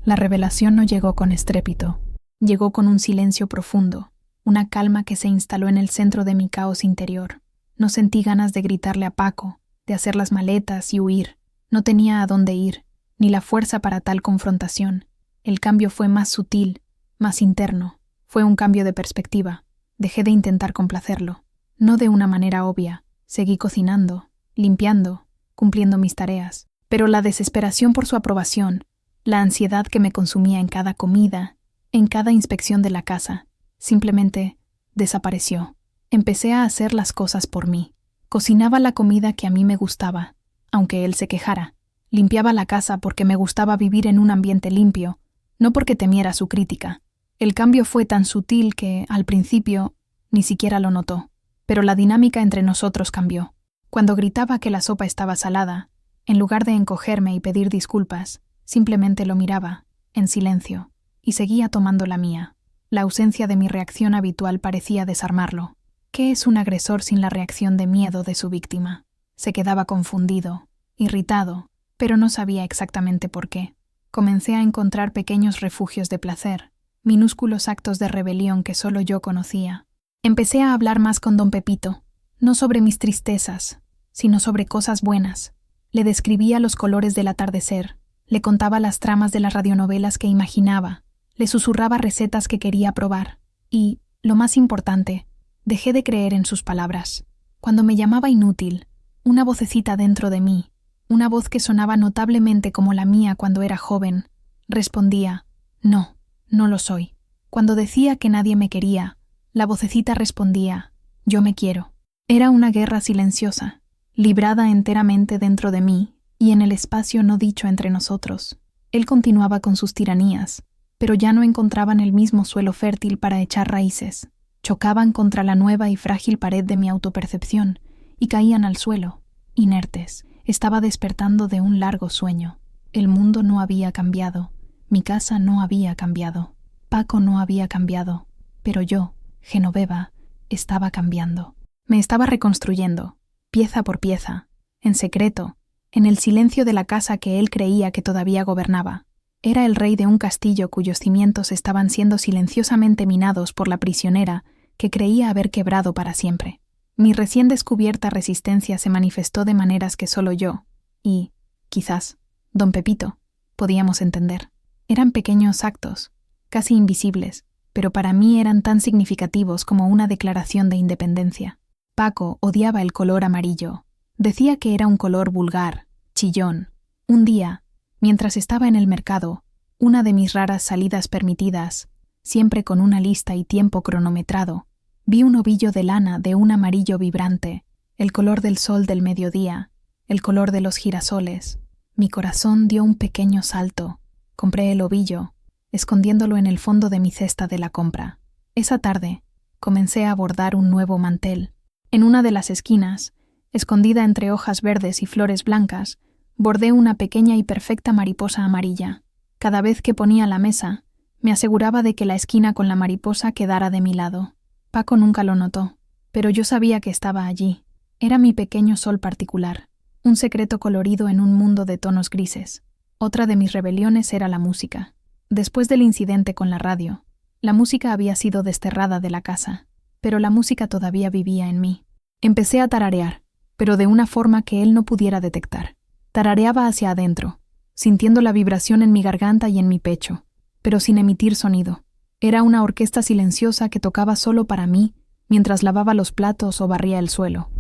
La revelación no llegó con estrépito. Llegó con un silencio profundo, una calma que se instaló en el centro de mi caos interior. No sentí ganas de gritarle a Paco, de hacer las maletas y huir. No tenía a dónde ir, ni la fuerza para tal confrontación. El cambio fue más sutil, más interno. Fue un cambio de perspectiva. Dejé de intentar complacerlo. No de una manera obvia. Seguí cocinando, limpiando, cumpliendo mis tareas. Pero la desesperación por su aprobación, la ansiedad que me consumía en cada comida, en cada inspección de la casa, simplemente desapareció. Empecé a hacer las cosas por mí. Cocinaba la comida que a mí me gustaba, aunque él se quejara. Limpiaba la casa porque me gustaba vivir en un ambiente limpio, no porque temiera su crítica. El cambio fue tan sutil que, al principio, ni siquiera lo notó. Pero la dinámica entre nosotros cambió. Cuando gritaba que la sopa estaba salada, en lugar de encogerme y pedir disculpas, simplemente lo miraba, en silencio, y seguía tomando la mía. La ausencia de mi reacción habitual parecía desarmarlo. ¿Qué es un agresor sin la reacción de miedo de su víctima? Se quedaba confundido, irritado, pero no sabía exactamente por qué. Comencé a encontrar pequeños refugios de placer, minúsculos actos de rebelión que solo yo conocía. Empecé a hablar más con don Pepito, no sobre mis tristezas, sino sobre cosas buenas. Le describía los colores del atardecer, le contaba las tramas de las radionovelas que imaginaba, le susurraba recetas que quería probar y, lo más importante, dejé de creer en sus palabras. Cuando me llamaba inútil, una vocecita dentro de mí, una voz que sonaba notablemente como la mía cuando era joven, respondía: no, no lo soy. Cuando decía que nadie me quería, la vocecita respondía: yo me quiero. Era una guerra silenciosa, librada enteramente dentro de mí y en el espacio no dicho entre nosotros. Él continuaba con sus tiranías, pero ya no encontraban el mismo suelo fértil para echar raíces. Chocaban contra la nueva y frágil pared de mi autopercepción y caían al suelo, inertes. Estaba despertando de un largo sueño. El mundo no había cambiado, mi casa no había cambiado, Paco no había cambiado, pero yo, Genoveva, estaba cambiando. Me estaba reconstruyendo, pieza por pieza, en secreto, en el silencio de la casa que él creía que todavía gobernaba. Era el rey de un castillo cuyos cimientos estaban siendo silenciosamente minados por la prisionera que creía haber quebrado para siempre. Mi recién descubierta resistencia se manifestó de maneras que solo yo, y, quizás, don Pepito, podíamos entender. Eran pequeños actos, casi invisibles, pero para mí eran tan significativos como una declaración de independencia. Paco odiaba el color amarillo. Decía que era un color vulgar, chillón. Un día, mientras estaba en el mercado, una de mis raras salidas permitidas, siempre con una lista y tiempo cronometrado, vi un ovillo de lana de un amarillo vibrante, el color del sol del mediodía, el color de los girasoles. Mi corazón dio un pequeño salto. Compré el ovillo, escondiéndolo en el fondo de mi cesta de la compra. Esa tarde, comencé a bordar un nuevo mantel. En una de las esquinas, escondida entre hojas verdes y flores blancas, bordé una pequeña y perfecta mariposa amarilla. Cada vez que ponía la mesa, me aseguraba de que la esquina con la mariposa quedara de mi lado. Paco nunca lo notó, pero yo sabía que estaba allí. Era mi pequeño sol particular, un secreto colorido en un mundo de tonos grises. Otra de mis rebeliones era la música. Después del incidente con la radio, la música había sido desterrada de la casa, pero la música todavía vivía en mí. Empecé a tararear, pero de una forma que él no pudiera detectar. Tarareaba hacia adentro, sintiendo la vibración en mi garganta y en mi pecho, pero sin emitir sonido. Era una orquesta silenciosa que tocaba solo para mí mientras lavaba los platos o barría el suelo.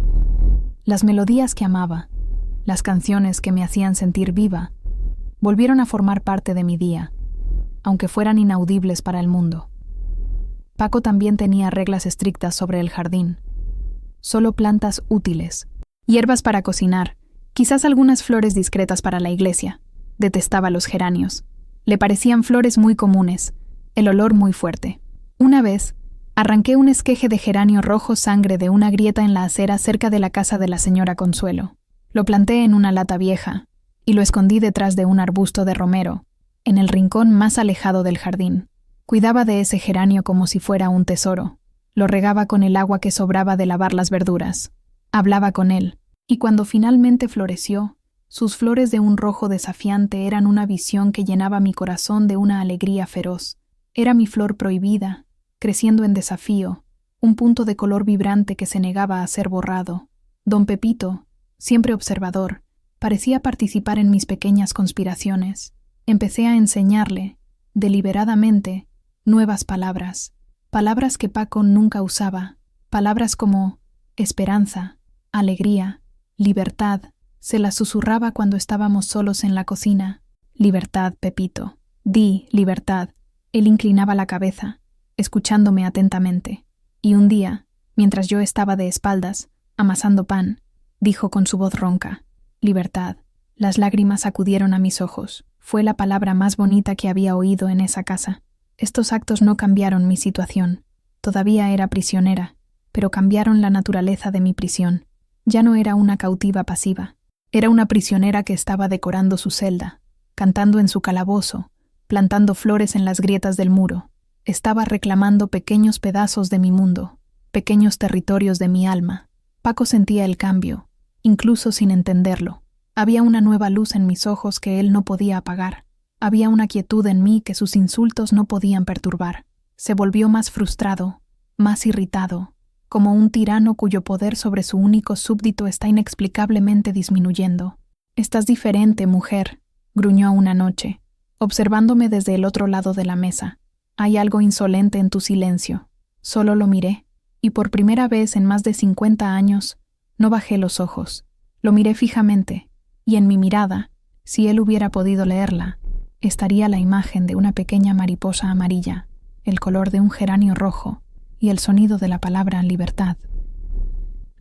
Las melodías que amaba, las canciones que me hacían sentir viva, volvieron a formar parte de mi día, aunque fueran inaudibles para el mundo. Paco también tenía reglas estrictas sobre el jardín. Solo plantas útiles, hierbas para cocinar, quizás algunas flores discretas para la iglesia. Detestaba los geranios. Le parecían flores muy comunes, el olor muy fuerte. Una vez, arranqué un esqueje de geranio rojo sangre de una grieta en la acera cerca de la casa de la señora Consuelo. Lo planté en una lata vieja y lo escondí detrás de un arbusto de romero, en el rincón más alejado del jardín. Cuidaba de ese geranio como si fuera un tesoro. Lo regaba con el agua que sobraba de lavar las verduras. Hablaba con él, y cuando finalmente floreció, Sus flores de un rojo desafiante eran una visión que llenaba mi corazón de una alegría feroz. Era mi flor prohibida, creciendo en desafío, un punto de color vibrante que se negaba a ser borrado. Don Pepito, siempre observador, parecía participar en mis pequeñas conspiraciones. Empecé a enseñarle, deliberadamente, nuevas palabras, palabras que Paco nunca usaba, palabras como esperanza, alegría, libertad. Se las susurraba cuando estábamos solos en la cocina. Libertad, Pepito. Di, libertad. Él inclinaba la cabeza, escuchándome atentamente. Y un día, mientras yo estaba de espaldas, amasando pan, dijo con su voz ronca: libertad. Las lágrimas acudieron a mis ojos. Fue la palabra más bonita que había oído en esa casa. Estos actos no cambiaron mi situación. Todavía era prisionera, pero cambiaron la naturaleza de mi prisión. Ya no era una cautiva pasiva. Era una prisionera que estaba decorando su celda, cantando en su calabozo, plantando flores en las grietas del muro. Estaba reclamando pequeños pedazos de mi mundo, pequeños territorios de mi alma. Paco sentía el cambio, incluso sin entenderlo. Había una nueva luz en mis ojos que él no podía apagar. Había una quietud en mí que sus insultos no podían perturbar. Se volvió más frustrado, más irritado, como un tirano cuyo poder sobre su único súbdito está inexplicablemente disminuyendo. «Estás diferente, mujer», gruñó una noche, observándome desde el otro lado de la mesa. «Hay algo insolente en tu silencio». Solo lo miré, y por primera vez en más de 50 años, no bajé los ojos. Lo miré fijamente, y en mi mirada, si él hubiera podido leerla, estaría la imagen de una pequeña mariposa amarilla, el color de un geranio rojo, y el sonido de la palabra libertad.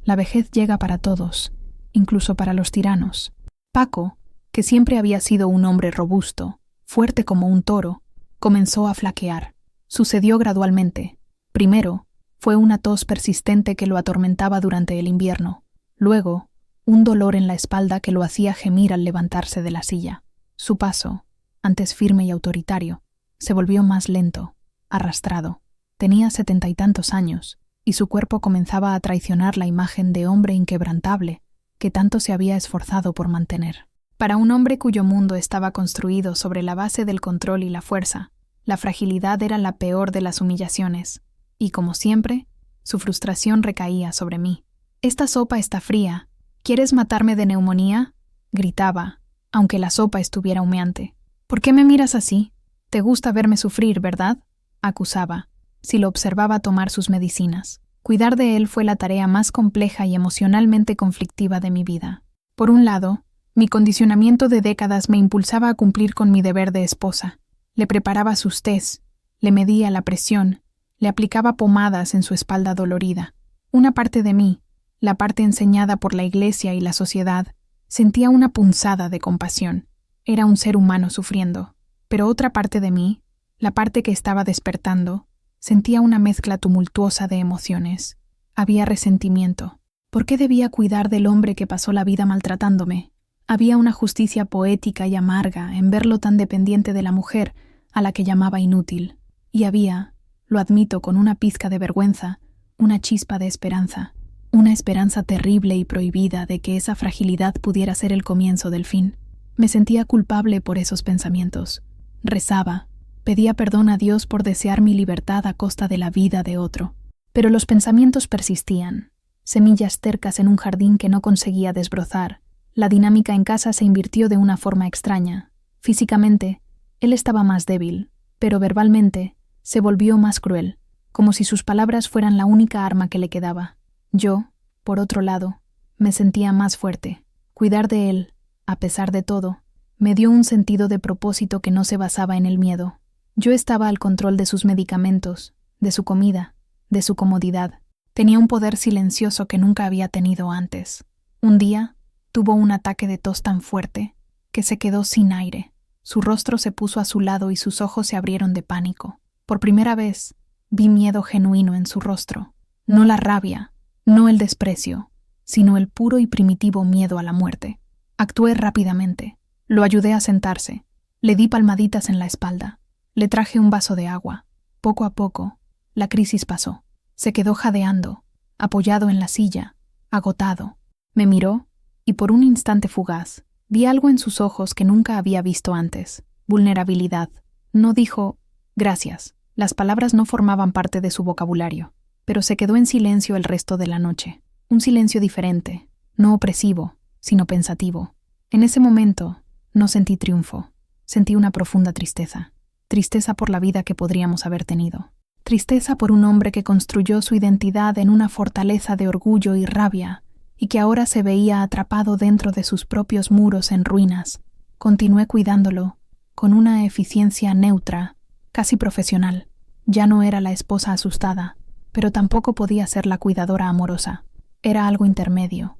La vejez llega para todos, incluso para los tiranos. Paco, que siempre había sido un hombre robusto, fuerte como un toro, comenzó a flaquear. Sucedió gradualmente. Primero, fue una tos persistente que lo atormentaba durante el invierno. Luego, un dolor en la espalda que lo hacía gemir al levantarse de la silla. Su paso, antes firme y autoritario, se volvió más lento, arrastrado. Tenía 70 y tantos años, y su cuerpo comenzaba a traicionar la imagen de hombre inquebrantable que tanto se había esforzado por mantener. Para un hombre cuyo mundo estaba construido sobre la base del control y la fuerza, la fragilidad era la peor de las humillaciones, y como siempre, su frustración recaía sobre mí. «Esta sopa está fría. ¿Quieres matarme de neumonía?», gritaba, aunque la sopa estuviera humeante. «¿Por qué me miras así? Te gusta verme sufrir, ¿verdad?», acusaba, si lo observaba tomar sus medicinas. Cuidar de él fue la tarea más compleja y emocionalmente conflictiva de mi vida. Por un lado, mi condicionamiento de décadas me impulsaba a cumplir con mi deber de esposa. Le preparaba sus tés, le medía la presión, le aplicaba pomadas en su espalda dolorida. Una parte de mí, la parte enseñada por la iglesia y la sociedad, sentía una punzada de compasión. Era un ser humano sufriendo. Pero otra parte de mí, la parte que estaba despertando, sentía una mezcla tumultuosa de emociones. Había resentimiento. ¿Por qué debía cuidar del hombre que pasó la vida maltratándome? Había una justicia poética y amarga en verlo tan dependiente de la mujer a la que llamaba inútil. Y había, lo admito con una pizca de vergüenza, una chispa de esperanza. Una esperanza terrible y prohibida de que esa fragilidad pudiera ser el comienzo del fin. Me sentía culpable por esos pensamientos. Rezaba. Pedía perdón a Dios por desear mi libertad a costa de la vida de otro. Pero los pensamientos persistían, semillas tercas en un jardín que no conseguía desbrozar. La dinámica en casa se invirtió de una forma extraña. Físicamente, él estaba más débil, pero verbalmente se volvió más cruel, como si sus palabras fueran la única arma que le quedaba. Yo, por otro lado, me sentía más fuerte. Cuidar de él, a pesar de todo, me dio un sentido de propósito que no se basaba en el miedo. Yo estaba al control de sus medicamentos, de su comida, de su comodidad. Tenía un poder silencioso que nunca había tenido antes. Un día, tuvo un ataque de tos tan fuerte que se quedó sin aire. Su rostro se puso azulado y sus ojos se abrieron de pánico. Por primera vez, vi miedo genuino en su rostro. No la rabia, no el desprecio, sino el puro y primitivo miedo a la muerte. Actué rápidamente. Lo ayudé a sentarse. Le di palmaditas en la espalda. Le traje un vaso de agua. Poco a poco, la crisis pasó. Se quedó jadeando, apoyado en la silla, agotado. Me miró y por un instante fugaz, Vi algo en sus ojos que nunca había visto antes: vulnerabilidad. No dijo «gracias». Las palabras no formaban parte de su vocabulario, pero se quedó en silencio el resto de la noche. Un silencio diferente, no opresivo, sino pensativo. En ese momento no sentí triunfo, sentí una profunda tristeza. Tristeza por la vida que podríamos haber tenido. Tristeza por un hombre que construyó su identidad en una fortaleza de orgullo y rabia, y que ahora se veía atrapado dentro de sus propios muros en ruinas. Continué cuidándolo, con una eficiencia neutra, casi profesional. Ya no era la esposa asustada, pero tampoco podía ser la cuidadora amorosa. Era algo intermedio.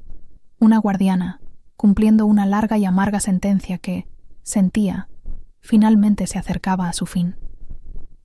Una guardiana, cumpliendo una larga y amarga sentencia que, sentía, finalmente se acercaba a su fin.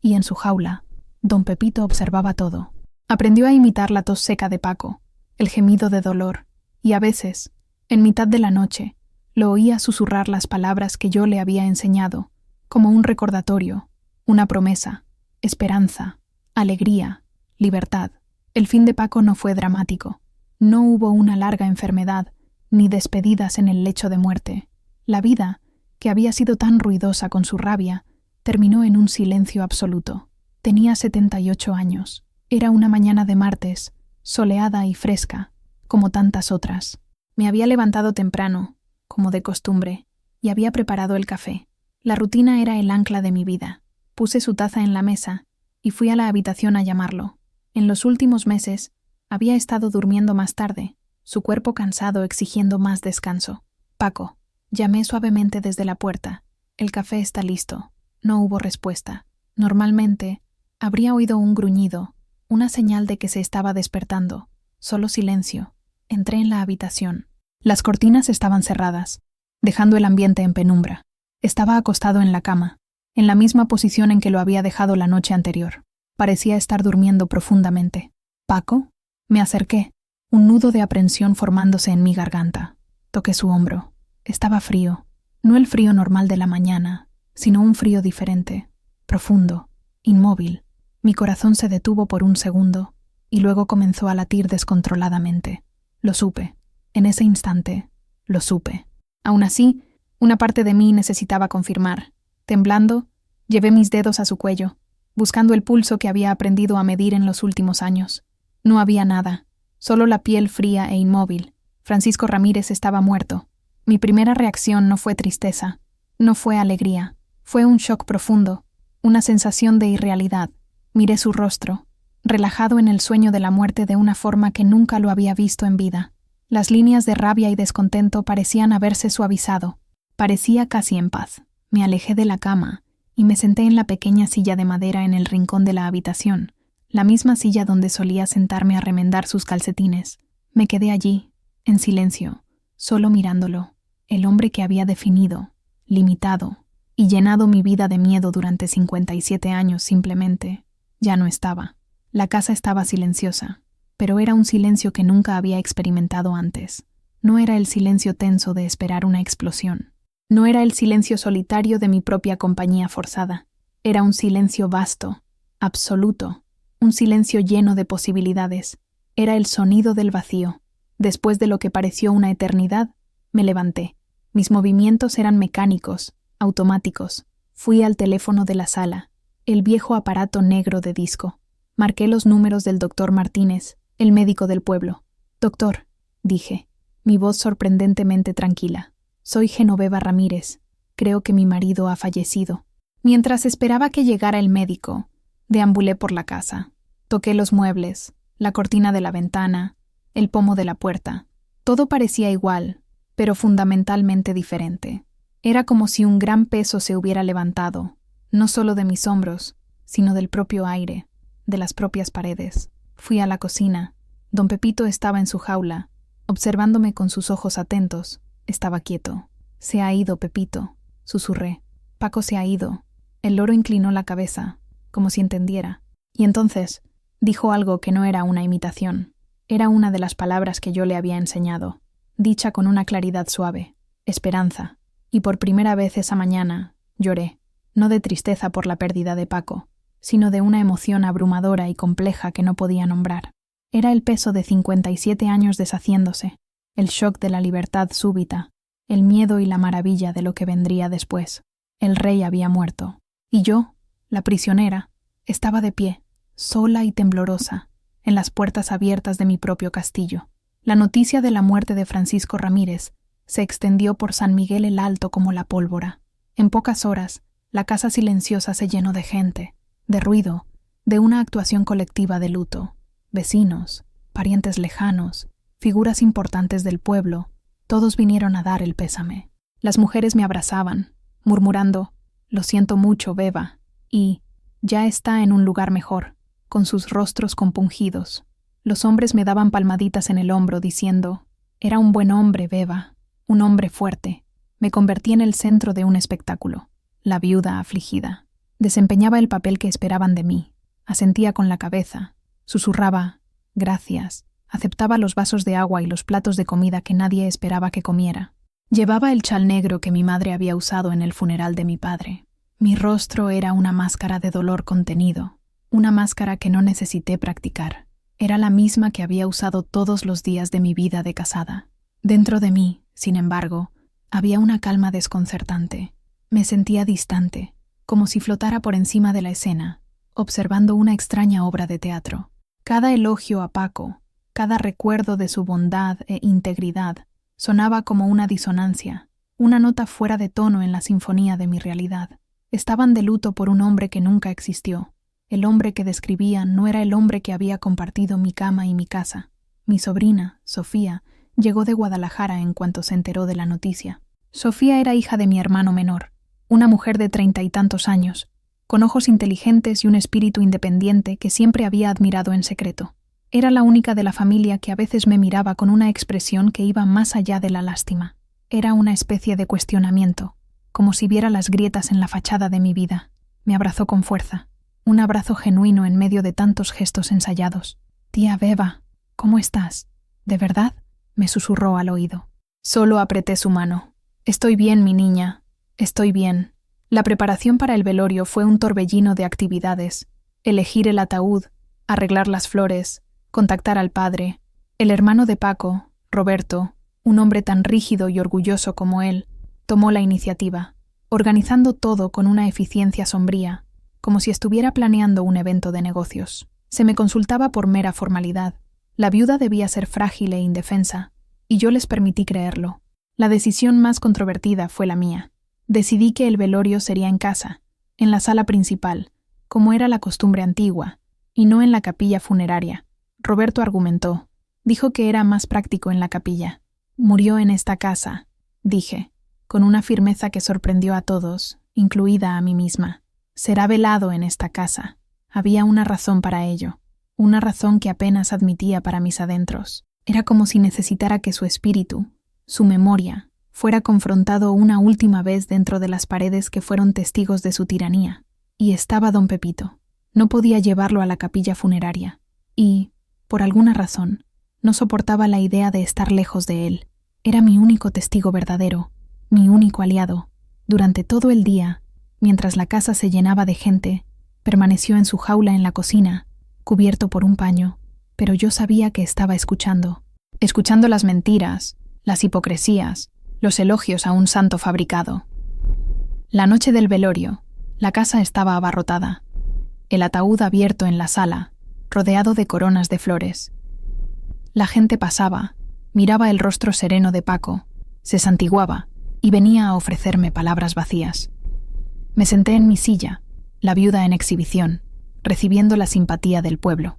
Y en su jaula, don Pepito observaba todo. Aprendió a imitar la tos seca de Paco, el gemido de dolor, y a veces, en mitad de la noche, lo oía susurrar las palabras que yo le había enseñado, como un recordatorio, una promesa, esperanza, alegría, libertad. El fin de Paco no fue dramático. No hubo una larga enfermedad, ni despedidas en el lecho de muerte. La vida, que había sido tan ruidosa con su rabia, terminó en un silencio absoluto. Tenía 78 años. Era una mañana de martes, soleada y fresca, como tantas otras. Me había levantado temprano, como de costumbre, y había preparado el café. La rutina era el ancla de mi vida. Puse su taza en la mesa y fui a la habitación a llamarlo. En los últimos meses había estado durmiendo más tarde, su cuerpo cansado exigiendo más descanso. «Paco», llamé suavemente desde la puerta. «El café está listo». No hubo respuesta. Normalmente habría oído un gruñido, una señal de que se estaba despertando. Solo silencio. Entré en la habitación. Las cortinas estaban cerradas, dejando el ambiente en penumbra. Estaba acostado en la cama, en la misma posición en que lo había dejado la noche anterior. Parecía estar durmiendo profundamente. «¿Paco?» Me acerqué, un nudo de aprensión formándose en mi garganta. Toqué su hombro. Estaba frío. No el frío normal de la mañana, sino un frío diferente, profundo, inmóvil. Mi corazón se detuvo por un segundo y luego comenzó a latir descontroladamente. Lo supe. En ese instante, lo supe. Aún así, una parte de mí necesitaba confirmar. Temblando, llevé mis dedos a su cuello, buscando el pulso que había aprendido a medir en los últimos años. No había nada, solo la piel fría e inmóvil. Francisco Ramírez estaba muerto. Mi primera reacción no fue tristeza, no fue alegría, fue un shock profundo, una sensación de irrealidad. Miré su rostro, relajado en el sueño de la muerte de una forma que nunca lo había visto en vida. Las líneas de rabia y descontento parecían haberse suavizado. Parecía casi en paz. Me alejé de la cama y me senté en la pequeña silla de madera en el rincón de la habitación, la misma silla donde solía sentarme a remendar sus calcetines. Me quedé allí, en silencio, solo mirándolo. El hombre que había definido, limitado y llenado mi vida de miedo durante 57 años simplemente, ya no estaba. La casa estaba silenciosa, pero era un silencio que nunca había experimentado antes. No era el silencio tenso de esperar una explosión. No era el silencio solitario de mi propia compañía forzada. Era un silencio vasto, absoluto, un silencio lleno de posibilidades. Era el sonido del vacío. Después de lo que pareció una eternidad, me levanté. Mis movimientos eran mecánicos, automáticos. Fui al teléfono de la sala, el viejo aparato negro de disco. Marqué los números del doctor Martínez, el médico del pueblo. «Doctor», dije, mi voz sorprendentemente tranquila. «Soy Genoveva Ramírez. Creo que mi marido ha fallecido». Mientras esperaba que llegara el médico, deambulé por la casa. Toqué los muebles, la cortina de la ventana, el pomo de la puerta. Todo parecía igual, pero fundamentalmente diferente. Era como si un gran peso se hubiera levantado, no solo de mis hombros, sino del propio aire, de las propias paredes. Fui a la cocina. Don Pepito estaba en su jaula, observándome con sus ojos atentos. Estaba quieto. «Se ha ido, Pepito», susurré. «Paco se ha ido». El loro inclinó la cabeza, como si entendiera. Y entonces dijo algo que no era una imitación. Era una de las palabras que yo le había enseñado, dicha con una claridad suave: esperanza. Y por primera vez esa mañana lloré, no de tristeza por la pérdida de Paco, sino de una emoción abrumadora y compleja que no podía nombrar. Era el peso de 57 años deshaciéndose, el shock de la libertad súbita, el miedo y la maravilla de lo que vendría después. El rey había muerto, y yo, la prisionera, estaba de pie, sola y temblorosa, en las puertas abiertas de mi propio castillo. La noticia de la muerte de Francisco Ramírez se extendió por San Miguel el Alto como la pólvora. En pocas horas, la casa silenciosa se llenó de gente, de ruido, de una actuación colectiva de luto. Vecinos, parientes lejanos, figuras importantes del pueblo, todos vinieron a dar el pésame. Las mujeres me abrazaban, murmurando, «Lo siento mucho, Beba», y «Ya está en un lugar mejor», con sus rostros compungidos. Los hombres me daban palmaditas en el hombro diciendo, «Era un buen hombre, Beba, un hombre fuerte». Me convertí en el centro de un espectáculo, la viuda afligida. Desempeñaba el papel que esperaban de mí, asentía con la cabeza, susurraba, «Gracias», aceptaba los vasos de agua y los platos de comida que nadie esperaba que comiera. Llevaba el chal negro que mi madre había usado en el funeral de mi padre. Mi rostro era una máscara de dolor contenido, una máscara que no necesité practicar. Era la misma que había usado todos los días de mi vida de casada. Dentro de mí, sin embargo, había una calma desconcertante. Me sentía distante, como si flotara por encima de la escena, observando una extraña obra de teatro. Cada elogio a Paco, cada recuerdo de su bondad e integridad, sonaba como una disonancia, una nota fuera de tono en la sinfonía de mi realidad. Estaban de luto por un hombre que nunca existió. El hombre que describían no era el hombre que había compartido mi cama y mi casa. Mi sobrina, Sofía, llegó de Guadalajara en cuanto se enteró de la noticia. Sofía era hija de mi hermano menor, una mujer de 30 y tantos años, con ojos inteligentes y un espíritu independiente que siempre había admirado en secreto. Era la única de la familia que a veces me miraba con una expresión que iba más allá de la lástima. Era una especie de cuestionamiento, como si viera las grietas en la fachada de mi vida. Me abrazó con fuerza, un abrazo genuino en medio de tantos gestos ensayados. «Tía Beba, ¿cómo estás? ¿De verdad?», me susurró al oído. Solo apreté su mano. «Estoy bien, mi niña, estoy bien». La preparación para el velorio fue un torbellino de actividades. Elegir el ataúd, arreglar las flores, contactar al padre. El hermano de Paco, Roberto, un hombre tan rígido y orgulloso como él, tomó la iniciativa, organizando todo con una eficiencia sombría, como si estuviera planeando un evento de negocios. Se me consultaba por mera formalidad. La viuda debía ser frágil e indefensa, y yo les permití creerlo. La decisión más controvertida fue la mía. Decidí que el velorio sería en casa, en la sala principal, como era la costumbre antigua, y no en la capilla funeraria. Roberto argumentó. Dijo que era más práctico en la capilla. «Murió en esta casa», dije, con una firmeza que sorprendió a todos, incluida a mí misma. «Será velado en esta casa». Había una razón para ello, una razón que apenas admitía para mis adentros. Era como si necesitara que su espíritu, su memoria, fuera confrontado una última vez dentro de las paredes que fueron testigos de su tiranía. Y estaba don Pepito. No podía llevarlo a la capilla funeraria. Y, por alguna razón, no soportaba la idea de estar lejos de él. Era mi único testigo verdadero, mi único aliado. Durante todo el día, mientras la casa se llenaba de gente, permaneció en su jaula en la cocina, cubierto por un paño, pero yo sabía que estaba escuchando las mentiras, las hipocresías, los elogios a un santo fabricado. La noche del velorio, la casa estaba abarrotada, el ataúd abierto en la sala, rodeado de coronas de flores. La gente pasaba, miraba el rostro sereno de Paco, se santiguaba y venía a ofrecerme palabras vacías. Me senté en mi silla, la viuda en exhibición, recibiendo la simpatía del pueblo.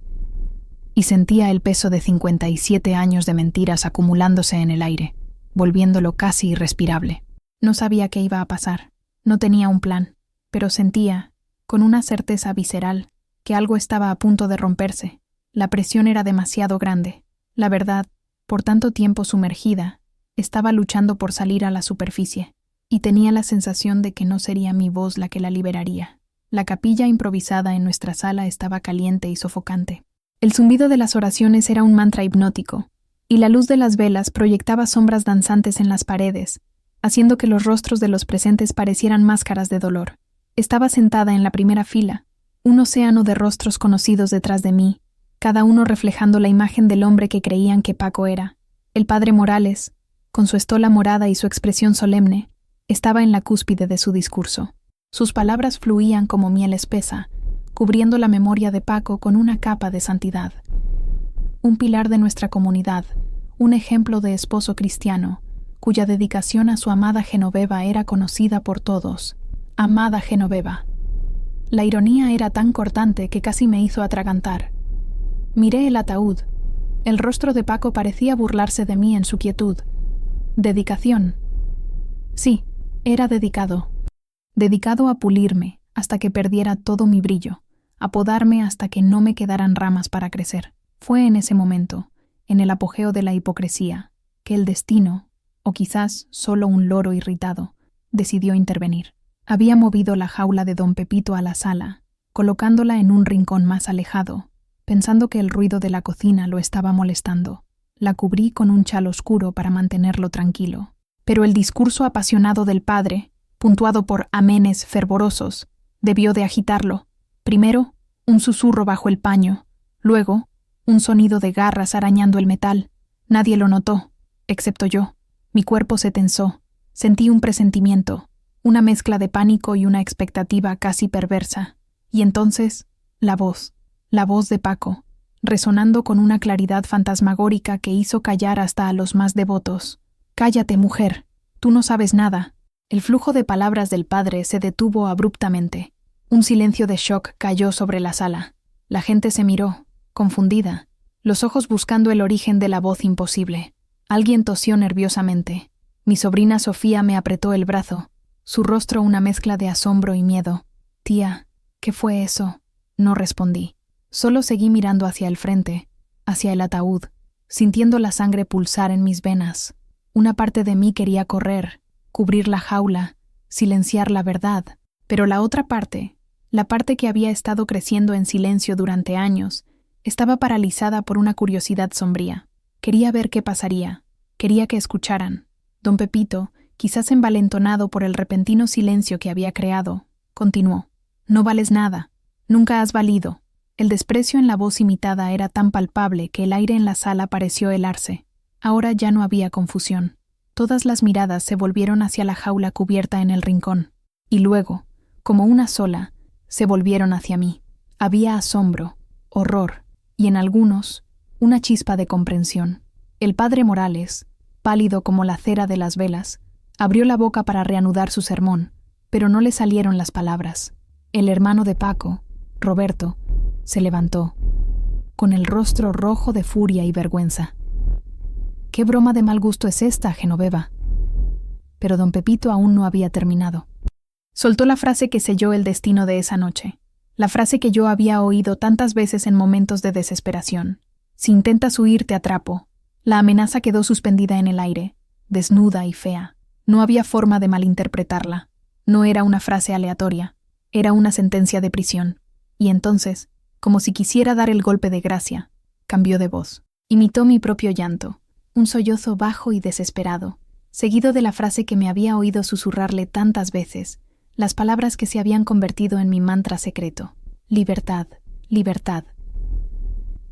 Y sentía el peso de 57 años de mentiras acumulándose en el aire, volviéndolo casi irrespirable. No sabía qué iba a pasar, no tenía un plan, pero sentía, con una certeza visceral, que algo estaba a punto de romperse. La presión era demasiado grande. La verdad, por tanto tiempo sumergida, estaba luchando por salir a la superficie, y tenía la sensación de que no sería mi voz la que la liberaría. La capilla improvisada en nuestra sala estaba caliente y sofocante. El zumbido de las oraciones era un mantra hipnótico, y la luz de las velas proyectaba sombras danzantes en las paredes, haciendo que los rostros de los presentes parecieran máscaras de dolor. Estaba sentada en la primera fila, un océano de rostros conocidos detrás de mí, cada uno reflejando la imagen del hombre que creían que Paco era. El padre Morales, con su estola morada y su expresión solemne, estaba en la cúspide de su discurso. Sus palabras fluían como miel espesa, cubriendo la memoria de Paco con una capa de santidad. Un pilar de nuestra comunidad, un ejemplo de esposo cristiano, cuya dedicación a su amada Genoveva era conocida por todos. Amada Genoveva. La ironía era tan cortante que casi me hizo atragantar. Miré el ataúd. El rostro de Paco parecía burlarse de mí en su quietud. Dedicación. Sí, era dedicado. Dedicado a pulirme hasta que perdiera todo mi brillo, a podarme hasta que no me quedaran ramas para crecer. Fue en ese momento, en el apogeo de la hipocresía, que el destino, o quizás solo un loro irritado, decidió intervenir. Había movido la jaula de don Pepito a la sala, colocándola en un rincón más alejado, pensando que el ruido de la cocina lo estaba molestando. La cubrí con un chal oscuro para mantenerlo tranquilo. Pero el discurso apasionado del padre, puntuado por amenes fervorosos, debió de agitarlo. Primero, un susurro bajo el paño, luego, un sonido de garras arañando el metal. Nadie lo notó, excepto yo. Mi cuerpo se tensó. Sentí un presentimiento, una mezcla de pánico y una expectativa casi perversa. Y entonces, la voz de Paco, resonando con una claridad fantasmagórica que hizo callar hasta a los más devotos. «Cállate, mujer, tú no sabes nada». El flujo de palabras del padre se detuvo abruptamente. Un silencio de shock cayó sobre la sala. La gente se miró, confundida, los ojos buscando el origen de la voz imposible. Alguien tosió nerviosamente. Mi sobrina Sofía me apretó el brazo, su rostro una mezcla de asombro y miedo. «Tía, ¿qué fue eso?». No respondí. Solo seguí mirando hacia el frente, hacia el ataúd, sintiendo la sangre pulsar en mis venas. Una parte de mí quería correr, cubrir la jaula, silenciar la verdad, pero la otra parte, la parte que había estado creciendo en silencio durante años, estaba paralizada por una curiosidad sombría. Quería ver qué pasaría, quería que escucharan. Don Pepito, quizás envalentonado por el repentino silencio que había creado, continuó. «No vales nada, nunca has valido». El desprecio en la voz imitada era tan palpable que el aire en la sala pareció helarse. Ahora ya no había confusión. Todas las miradas se volvieron hacia la jaula cubierta en el rincón, y luego, como una sola, se volvieron hacia mí. Había asombro, horror, y en algunos, una chispa de comprensión. El padre Morales, pálido como la cera de las velas, abrió la boca para reanudar su sermón, pero no le salieron las palabras. El hermano de Paco, Roberto, se levantó, con el rostro rojo de furia y vergüenza. «¿Qué broma de mal gusto es esta, Genoveva?». Pero don Pepito aún no había terminado. Soltó la frase que selló el destino de esa noche, la frase que yo había oído tantas veces en momentos de desesperación. «Si intentas huir, te atrapo». La amenaza quedó suspendida en el aire, desnuda y fea. No había forma de malinterpretarla. No era una frase aleatoria, era una sentencia de prisión. Y entonces, como si quisiera dar el golpe de gracia, cambió de voz. Imitó mi propio llanto, un sollozo bajo y desesperado, seguido de la frase que me había oído susurrarle tantas veces, las palabras que se habían convertido en mi mantra secreto. «Libertad, libertad».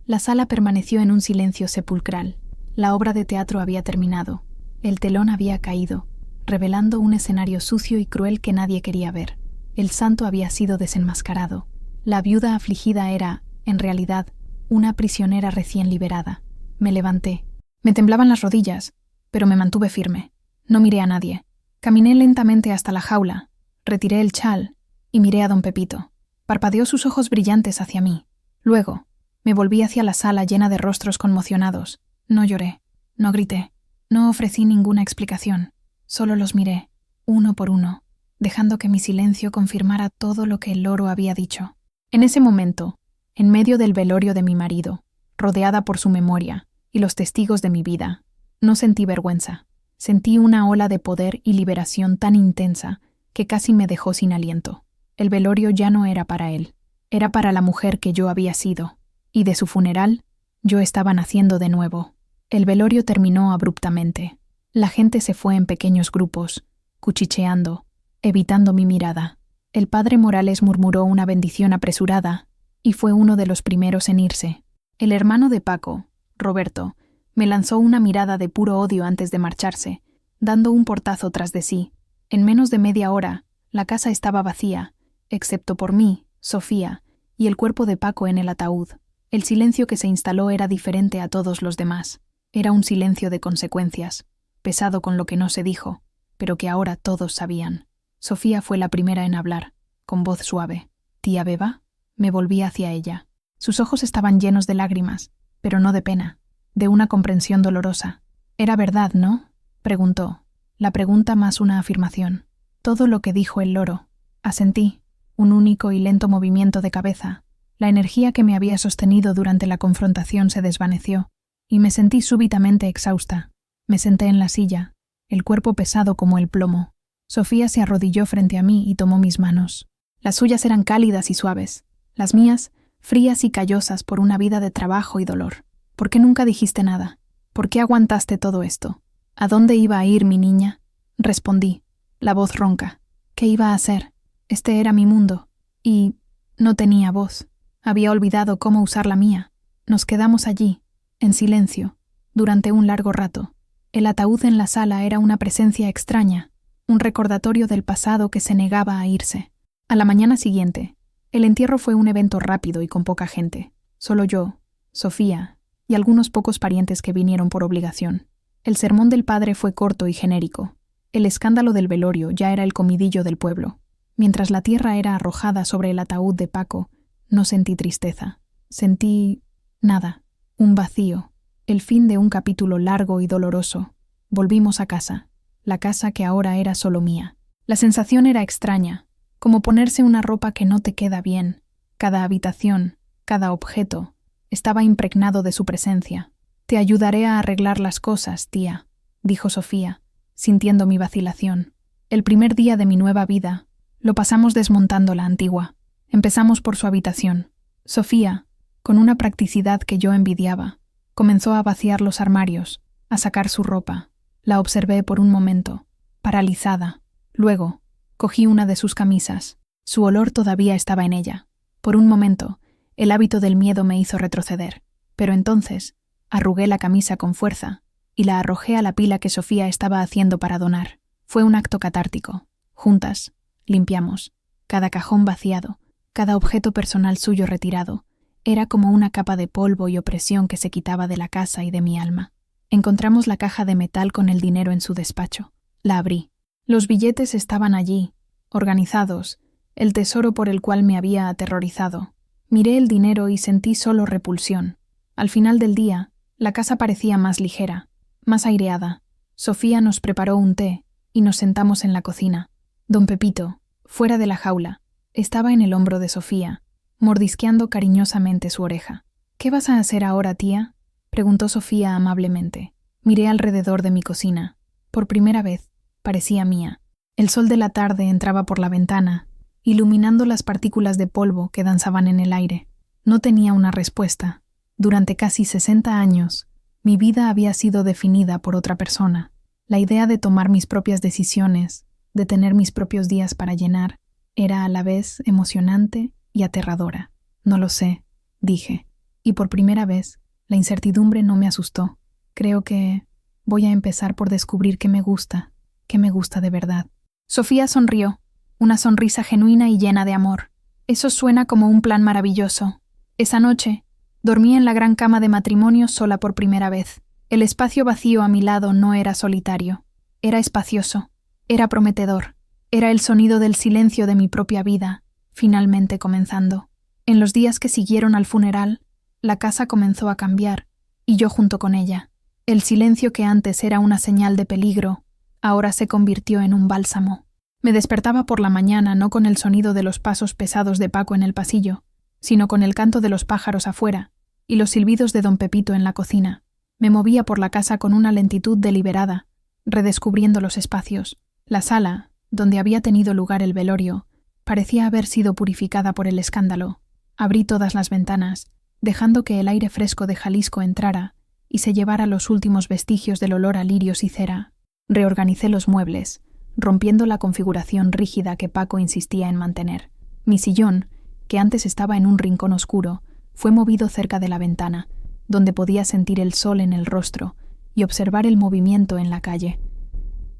La sala permaneció en un silencio sepulcral. La obra de teatro había terminado. El telón había caído, revelando un escenario sucio y cruel que nadie quería ver. El santo había sido desenmascarado. La viuda afligida era, en realidad, una prisionera recién liberada. Me levanté. Me temblaban las rodillas, pero me mantuve firme. No miré a nadie. Caminé lentamente hasta la jaula, retiré el chal y miré a don Pepito. Parpadeó sus ojos brillantes hacia mí. Luego, me volví hacia la sala llena de rostros conmocionados. No lloré, no grité, no ofrecí ninguna explicación. Solo los miré, uno por uno, dejando que mi silencio confirmara todo lo que el loro había dicho. En ese momento, en medio del velorio de mi marido, rodeada por su memoria y los testigos de mi vida, no sentí vergüenza. Sentí una ola de poder y liberación tan intensa que casi me dejó sin aliento. El velorio ya no era para él, era para la mujer que yo había sido, y de su funeral yo estaba naciendo de nuevo. El velorio terminó abruptamente. La gente se fue en pequeños grupos, cuchicheando, evitando mi mirada. El padre Morales murmuró una bendición apresurada y fue uno de los primeros en irse. El hermano de Paco, Roberto, Me lanzó una mirada de puro odio antes de marcharse, dando un portazo tras de sí. En menos de media hora, la casa estaba vacía, excepto por mí, Sofía, y el cuerpo de Paco en el ataúd. El silencio que se instaló era diferente a todos los demás. Era un silencio de consecuencias, pesado con lo que no se dijo, pero que ahora todos sabían. Sofía fue la primera en hablar, con voz suave. «¿Tía Beba?» Me volví hacia ella. Sus ojos estaban llenos de lágrimas, pero no de pena, de una comprensión dolorosa. «Era verdad, ¿no?», preguntó. La pregunta más una afirmación. Todo lo que dijo el loro. Asentí, un único y lento movimiento de cabeza. La energía que me había sostenido durante la confrontación se desvaneció, y me sentí súbitamente exhausta. Me senté en la silla, el cuerpo pesado como el plomo. Sofía se arrodilló frente a mí y tomó mis manos. Las suyas eran cálidas y suaves, las mías frías y callosas por una vida de trabajo y dolor. ¿Por qué nunca dijiste nada? ¿Por qué aguantaste todo esto? ¿A dónde iba a ir mi niña? Respondí, la voz ronca. ¿Qué iba a hacer? Este era mi mundo. Y no tenía voz. Había olvidado cómo usar la mía. Nos quedamos allí, en silencio, durante un largo rato. El ataúd en la sala era una presencia extraña, un recordatorio del pasado que se negaba a irse. A la mañana siguiente, el entierro fue un evento rápido y con poca gente. Solo yo, Sofía y algunos pocos parientes que vinieron por obligación. El sermón del padre fue corto y genérico. El escándalo del velorio ya era el comidillo del pueblo. Mientras la tierra era arrojada sobre el ataúd de Paco, no sentí tristeza. Sentí nada, un vacío, el fin de un capítulo largo y doloroso. Volvimos a casa, la casa que ahora era solo mía. La sensación era extraña, como ponerse una ropa que no te queda bien. Cada habitación, cada objeto, estaba impregnado de su presencia. «Te ayudaré a arreglar las cosas, tía», dijo Sofía, sintiendo mi vacilación. El primer día de mi nueva vida, lo pasamos desmontando la antigua. Empezamos por su habitación. Sofía, con una practicidad que yo envidiaba, comenzó a vaciar los armarios, a sacar su ropa. La observé por un momento, paralizada. Luego, cogí una de sus camisas. Su olor todavía estaba en ella. Por un momento, el hábito del miedo me hizo retroceder. Pero entonces, arrugué la camisa con fuerza y la arrojé a la pila que Sofía estaba haciendo para donar. Fue un acto catártico. Juntas, limpiamos. Cada cajón vaciado, cada objeto personal suyo retirado, era como una capa de polvo y opresión que se quitaba de la casa y de mi alma. Encontramos la caja de metal con el dinero en su despacho. La abrí. Los billetes estaban allí, organizados, el tesoro por el cual me había aterrorizado. Miré el dinero y sentí solo repulsión. Al final del día, la casa parecía más ligera, más aireada. Sofía nos preparó un té y nos sentamos en la cocina. Don Pepito, fuera de la jaula, estaba en el hombro de Sofía, mordisqueando cariñosamente su oreja. «¿Qué vas a hacer ahora, tía?», preguntó Sofía amablemente. Miré alrededor de mi cocina. Por primera vez, parecía mía. El sol de la tarde entraba por la ventana, iluminando las partículas de polvo que danzaban en el aire. No tenía una respuesta. Durante casi 60 años, mi vida había sido definida por otra persona. La idea de tomar mis propias decisiones, de tener mis propios días para llenar, era a la vez emocionante y aterradora. «No lo sé», dije, y por primera vez, la incertidumbre no me asustó. Creo que voy a empezar por descubrir qué me gusta de verdad. Sofía sonrió, una sonrisa genuina y llena de amor. «Eso suena como un plan maravilloso». Esa noche, dormí en la gran cama de matrimonio sola por primera vez. El espacio vacío a mi lado no era solitario. Era espacioso, era prometedor. Era el sonido del silencio de mi propia vida, finalmente comenzando. En los días que siguieron al funeral, la casa comenzó a cambiar, y yo junto con ella. El silencio que antes era una señal de peligro, ahora se convirtió en un bálsamo. Me despertaba por la mañana no con el sonido de los pasos pesados de Paco en el pasillo, sino con el canto de los pájaros afuera y los silbidos de don Pepito en la cocina. Me movía por la casa con una lentitud deliberada, redescubriendo los espacios. La sala, donde había tenido lugar el velorio, parecía haber sido purificada por el escándalo. Abrí todas las ventanas, dejando que el aire fresco de Jalisco entrara y se llevara los últimos vestigios del olor a lirios y cera. Reorganicé los muebles, rompiendo la configuración rígida que Paco insistía en mantener. Mi sillón, que antes estaba en un rincón oscuro, fue movido cerca de la ventana, donde podía sentir el sol en el rostro y observar el movimiento en la calle.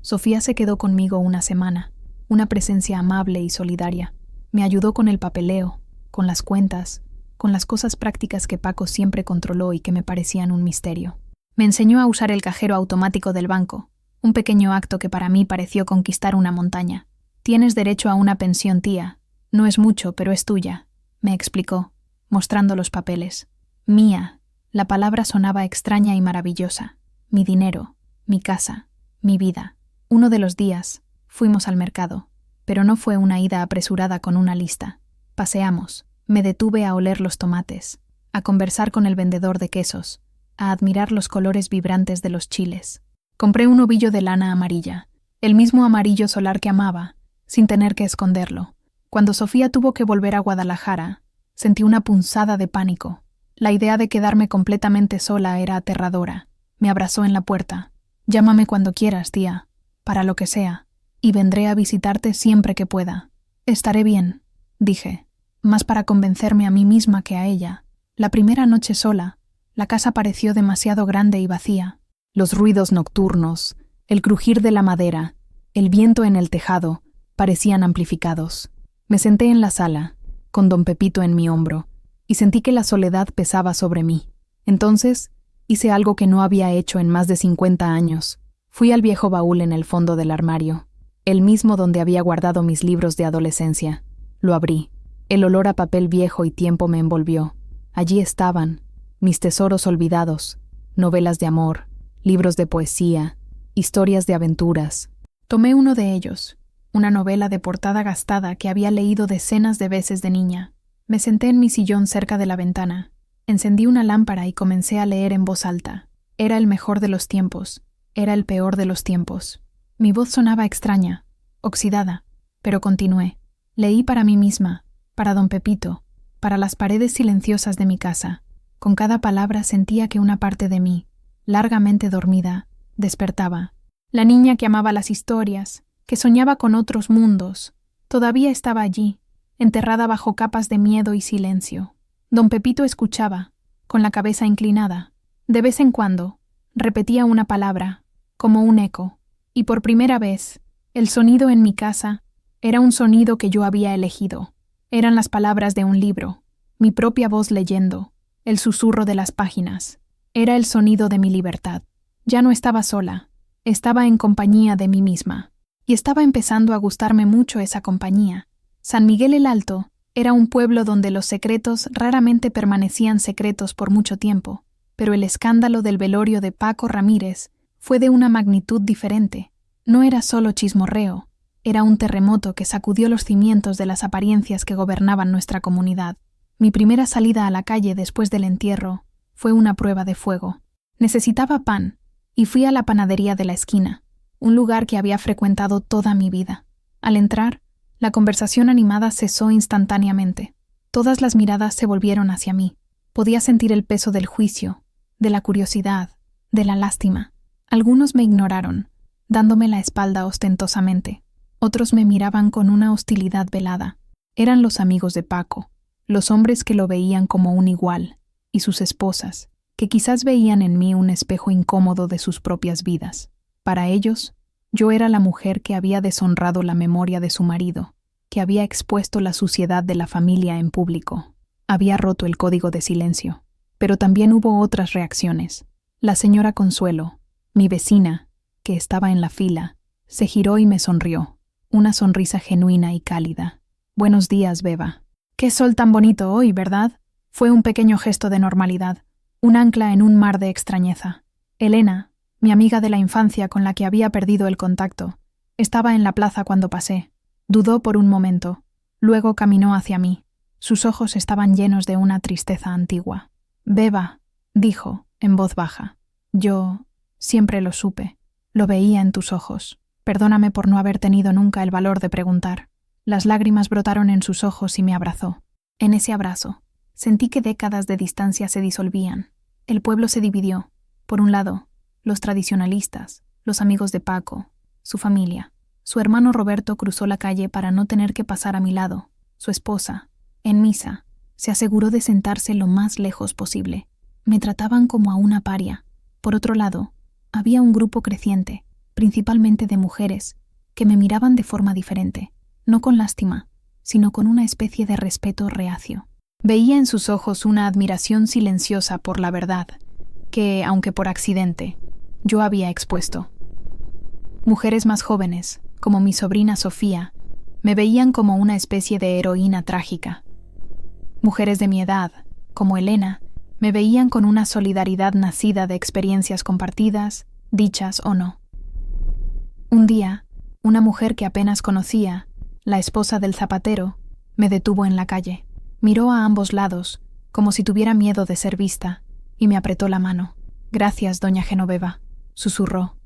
Sofía se quedó conmigo una semana, una presencia amable y solidaria. Me ayudó con el papeleo, con las cuentas, con las cosas prácticas que Paco siempre controló y que me parecían un misterio. Me enseñó a usar el cajero automático del banco, un pequeño acto que para mí pareció conquistar una montaña. «Tienes derecho a una pensión, tía. No es mucho, pero es tuya», me explicó, mostrando los papeles. Mía. La palabra sonaba extraña y maravillosa. Mi dinero, mi casa, mi vida. Uno de los días, fuimos al mercado, pero no fue una ida apresurada con una lista. Paseamos. Me detuve a oler los tomates, a conversar con el vendedor de quesos, a admirar los colores vibrantes de los chiles. Compré un ovillo de lana amarilla, el mismo amarillo solar que amaba, sin tener que esconderlo. Cuando Sofía tuvo que volver a Guadalajara, sentí una punzada de pánico. La idea de quedarme completamente sola era aterradora. Me abrazó en la puerta. «Llámame cuando quieras, tía, para lo que sea, y vendré a visitarte siempre que pueda. Estaré bien», dije, más para convencerme a mí misma que a ella. La primera noche sola, la casa pareció demasiado grande y vacía. Los ruidos nocturnos, el crujir de la madera, el viento en el tejado, parecían amplificados. Me senté en la sala, con don Pepito en mi hombro, y sentí que la soledad pesaba sobre mí. Entonces, hice algo que no había hecho en más de 50 años. Fui al viejo baúl en el fondo del armario, el mismo donde había guardado mis libros de adolescencia. Lo abrí. El olor a papel viejo y tiempo me envolvió. Allí estaban, mis tesoros olvidados, novelas de amor, libros de poesía, historias de aventuras. Tomé uno de ellos, una novela de portada gastada que había leído decenas de veces de niña. Me senté en mi sillón cerca de la ventana, encendí una lámpara y comencé a leer en voz alta. Era el mejor de los tiempos, era el peor de los tiempos. Mi voz sonaba extraña, oxidada, pero continué. Leí para mí misma, para don Pepito, para las paredes silenciosas de mi casa. Con cada palabra sentía que una parte de mí, largamente dormida, despertaba. La niña que amaba las historias, que soñaba con otros mundos, todavía estaba allí, enterrada bajo capas de miedo y silencio. Don Pepito escuchaba, con la cabeza inclinada. De vez en cuando, repetía una palabra, como un eco, y por primera vez, el sonido en mi casa era un sonido que yo había elegido. Eran las palabras de un libro, mi propia voz leyendo, el susurro de las páginas. Era el sonido de mi libertad. Ya no estaba sola, estaba en compañía de mí misma. Y estaba empezando a gustarme mucho esa compañía. San Miguel el Alto era un pueblo donde los secretos raramente permanecían secretos por mucho tiempo, pero el escándalo del velorio de Paco Ramírez fue de una magnitud diferente. No era solo chismorreo, era un terremoto que sacudió los cimientos de las apariencias que gobernaban nuestra comunidad. Mi primera salida a la calle después del entierro fue una prueba de fuego. Necesitaba pan, y fui a la panadería de la esquina, un lugar que había frecuentado toda mi vida. Al entrar, la conversación animada cesó instantáneamente. Todas las miradas se volvieron hacia mí. Podía sentir el peso del juicio, de la curiosidad, de la lástima. Algunos me ignoraron, dándome la espalda ostentosamente. Otros me miraban con una hostilidad velada. Eran los amigos de Paco, los hombres que lo veían como un igual, y sus esposas, que quizás veían en mí un espejo incómodo de sus propias vidas. Para ellos, yo era la mujer que había deshonrado la memoria de su marido, que había expuesto la suciedad de la familia en público. Había roto el código de silencio. Pero también hubo otras reacciones. La señora Consuelo, mi vecina, que estaba en la fila, se giró y me sonrió, una sonrisa genuina y cálida. «Buenos días, Beba. Qué sol tan bonito hoy, ¿verdad?». Fue un pequeño gesto de normalidad, un ancla en un mar de extrañeza. Elena, mi amiga de la infancia con la que había perdido el contacto, estaba en la plaza cuando pasé. Dudó por un momento, luego caminó hacia mí. Sus ojos estaban llenos de una tristeza antigua. «Beba», dijo, en voz baja. «Yo siempre lo supe. Lo veía en tus ojos. Perdóname por no haber tenido nunca el valor de preguntar». Las lágrimas brotaron en sus ojos y me abrazó. En ese abrazo, sentí que décadas de distancia se disolvían. El pueblo se dividió. Por un lado, los tradicionalistas, los amigos de Paco, su familia. Su hermano Roberto cruzó la calle para no tener que pasar a mi lado. Su esposa, en misa, se aseguró de sentarse lo más lejos posible. Me trataban como a una paria. Por otro lado, había un grupo creciente, principalmente de mujeres, que me miraban de forma diferente, no con lástima, sino con una especie de respeto reacio. Veía en sus ojos una admiración silenciosa por la verdad, que, aunque por accidente, yo había expuesto. Mujeres más jóvenes, como mi sobrina Sofía, me veían como una especie de heroína trágica. Mujeres de mi edad, como Elena, me veían con una solidaridad nacida de experiencias compartidas, dichas o no. Un día, una mujer que apenas conocía, la esposa del zapatero, me detuvo en la calle. Miró a ambos lados, como si tuviera miedo de ser vista, y me apretó la mano. «Gracias, doña Genoveva», susurró.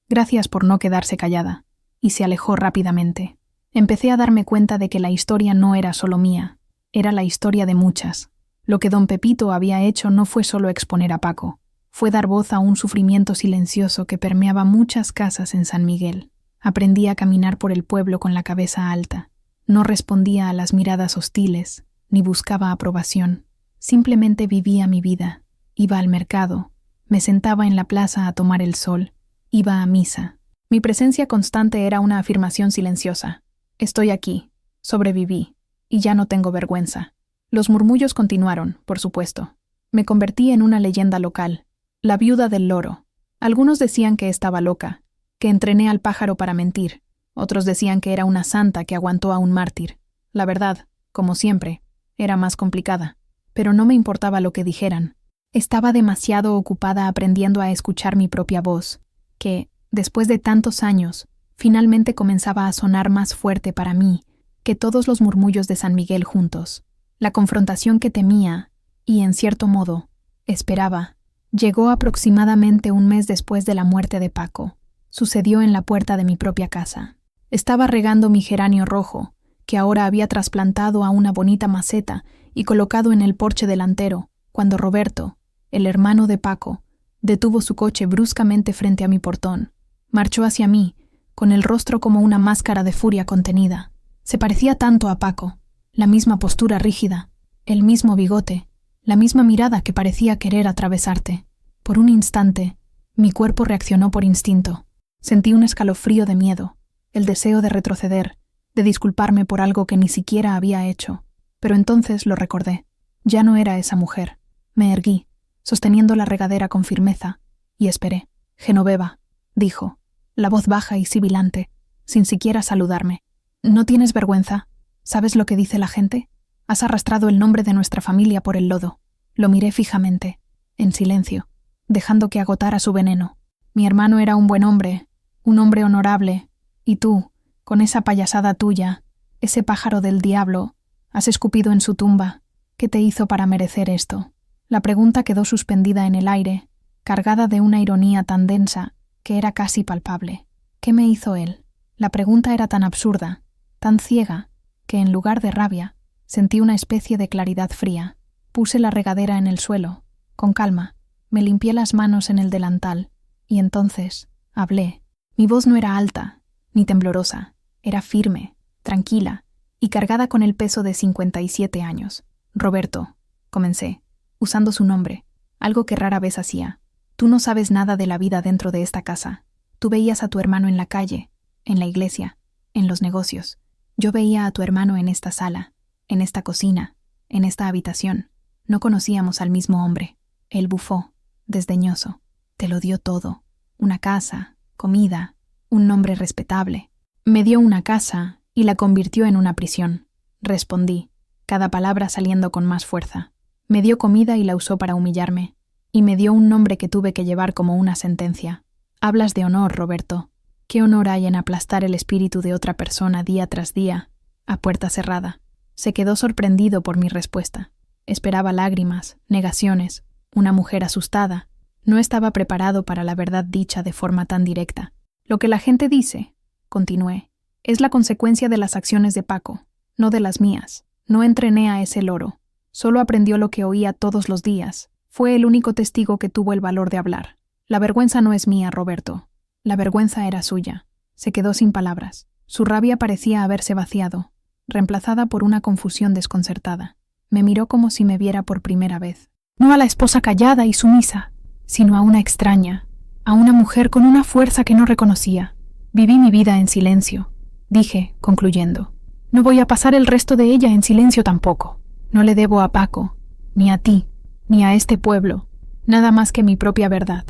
«Gracias por no quedarse callada», y se alejó rápidamente. Empecé a darme cuenta de que la historia no era solo mía, era la historia de muchas. Lo que don Pepito había hecho no fue solo exponer a Paco, fue dar voz a un sufrimiento silencioso que permeaba muchas casas en San Miguel. Aprendí a caminar por el pueblo con la cabeza alta. No respondía a las miradas hostiles, ni buscaba aprobación. Simplemente vivía mi vida. Iba al mercado, me sentaba en la plaza a tomar el sol, iba a misa. Mi presencia constante era una afirmación silenciosa. Estoy aquí, sobreviví, y ya no tengo vergüenza. Los murmullos continuaron, por supuesto. Me convertí en una leyenda local, la viuda del loro. Algunos decían que estaba loca, que entrené al pájaro para mentir. Otros decían que era una santa que aguantó a un mártir. La verdad, como siempre, era más complicada. Pero no me importaba lo que dijeran. Estaba demasiado ocupada aprendiendo a escuchar mi propia voz, que, después de tantos años, finalmente comenzaba a sonar más fuerte para mí que todos los murmullos de San Miguel juntos. La confrontación que temía, y en cierto modo, esperaba, llegó aproximadamente un mes después de la muerte de Paco. Sucedió en la puerta de mi propia casa. Estaba regando mi geranio rojo, que ahora había trasplantado a una bonita maceta y colocado en el porche delantero, cuando Roberto, el hermano de Paco, detuvo su coche bruscamente frente a mi portón. Marchó hacia mí, con el rostro como una máscara de furia contenida. Se parecía tanto a Paco, la misma postura rígida, el mismo bigote, la misma mirada que parecía querer atravesarte. Por un instante, mi cuerpo reaccionó por instinto. Sentí un escalofrío de miedo, el deseo de retroceder, de disculparme por algo que ni siquiera había hecho. Pero entonces lo recordé. Ya no era esa mujer. Me erguí, sosteniendo la regadera con firmeza, y esperé. «Genoveva», dijo, la voz baja y sibilante, sin siquiera saludarme. «¿No tienes vergüenza? ¿Sabes lo que dice la gente? Has arrastrado el nombre de nuestra familia por el lodo». Lo miré fijamente, en silencio, dejando que agotara su veneno. Mi hermano era un buen hombre, un hombre honorable, y tú, con esa payasada tuya, ese pájaro del diablo, has escupido en su tumba. ¿Qué te hizo para merecer esto? La pregunta quedó suspendida en el aire, cargada de una ironía tan densa que era casi palpable. ¿Qué me hizo él? La pregunta era tan absurda, tan ciega, que en lugar de rabia, sentí una especie de claridad fría. Puse la regadera en el suelo, con calma, me limpié las manos en el delantal, y entonces hablé. Mi voz no era alta, ni temblorosa, era firme, tranquila, y cargada con el peso de 57 años. «Roberto», comencé, usando su nombre, algo que rara vez hacía. «Tú no sabes nada de la vida dentro de esta casa. Tú veías a tu hermano en la calle, en la iglesia, en los negocios. Yo veía a tu hermano en esta sala, en esta cocina, en esta habitación. No conocíamos al mismo hombre». Él bufó, desdeñoso. «Te lo dio todo. Una casa, comida, un nombre respetable». «Me dio una casa y la convirtió en una prisión», respondí, cada palabra saliendo con más fuerza. «Me dio comida y la usó para humillarme. Y me dio un nombre que tuve que llevar como una sentencia». «Hablas de honor, Roberto. ¿Qué honor hay en aplastar el espíritu de otra persona día tras día, a puerta cerrada?» Se quedó sorprendido por mi respuesta. Esperaba lágrimas, negaciones, una mujer asustada. No estaba preparado para la verdad dicha de forma tan directa. «Lo que la gente dice», continué, «es la consecuencia de las acciones de Paco, no de las mías. No entrené a ese loro. Solo aprendió lo que oía todos los días. Fue el único testigo que tuvo el valor de hablar. La vergüenza no es mía, Roberto. La vergüenza era suya». Se quedó sin palabras. Su rabia parecía haberse vaciado, reemplazada por una confusión desconcertada. Me miró como si me viera por primera vez. No a la esposa callada y sumisa, sino a una extraña, a una mujer con una fuerza que no reconocía. Viví mi vida en silencio, dije, concluyendo. No voy a pasar el resto de ella en silencio tampoco. No le debo a Paco, ni a ti, ni a este pueblo, nada más que mi propia verdad.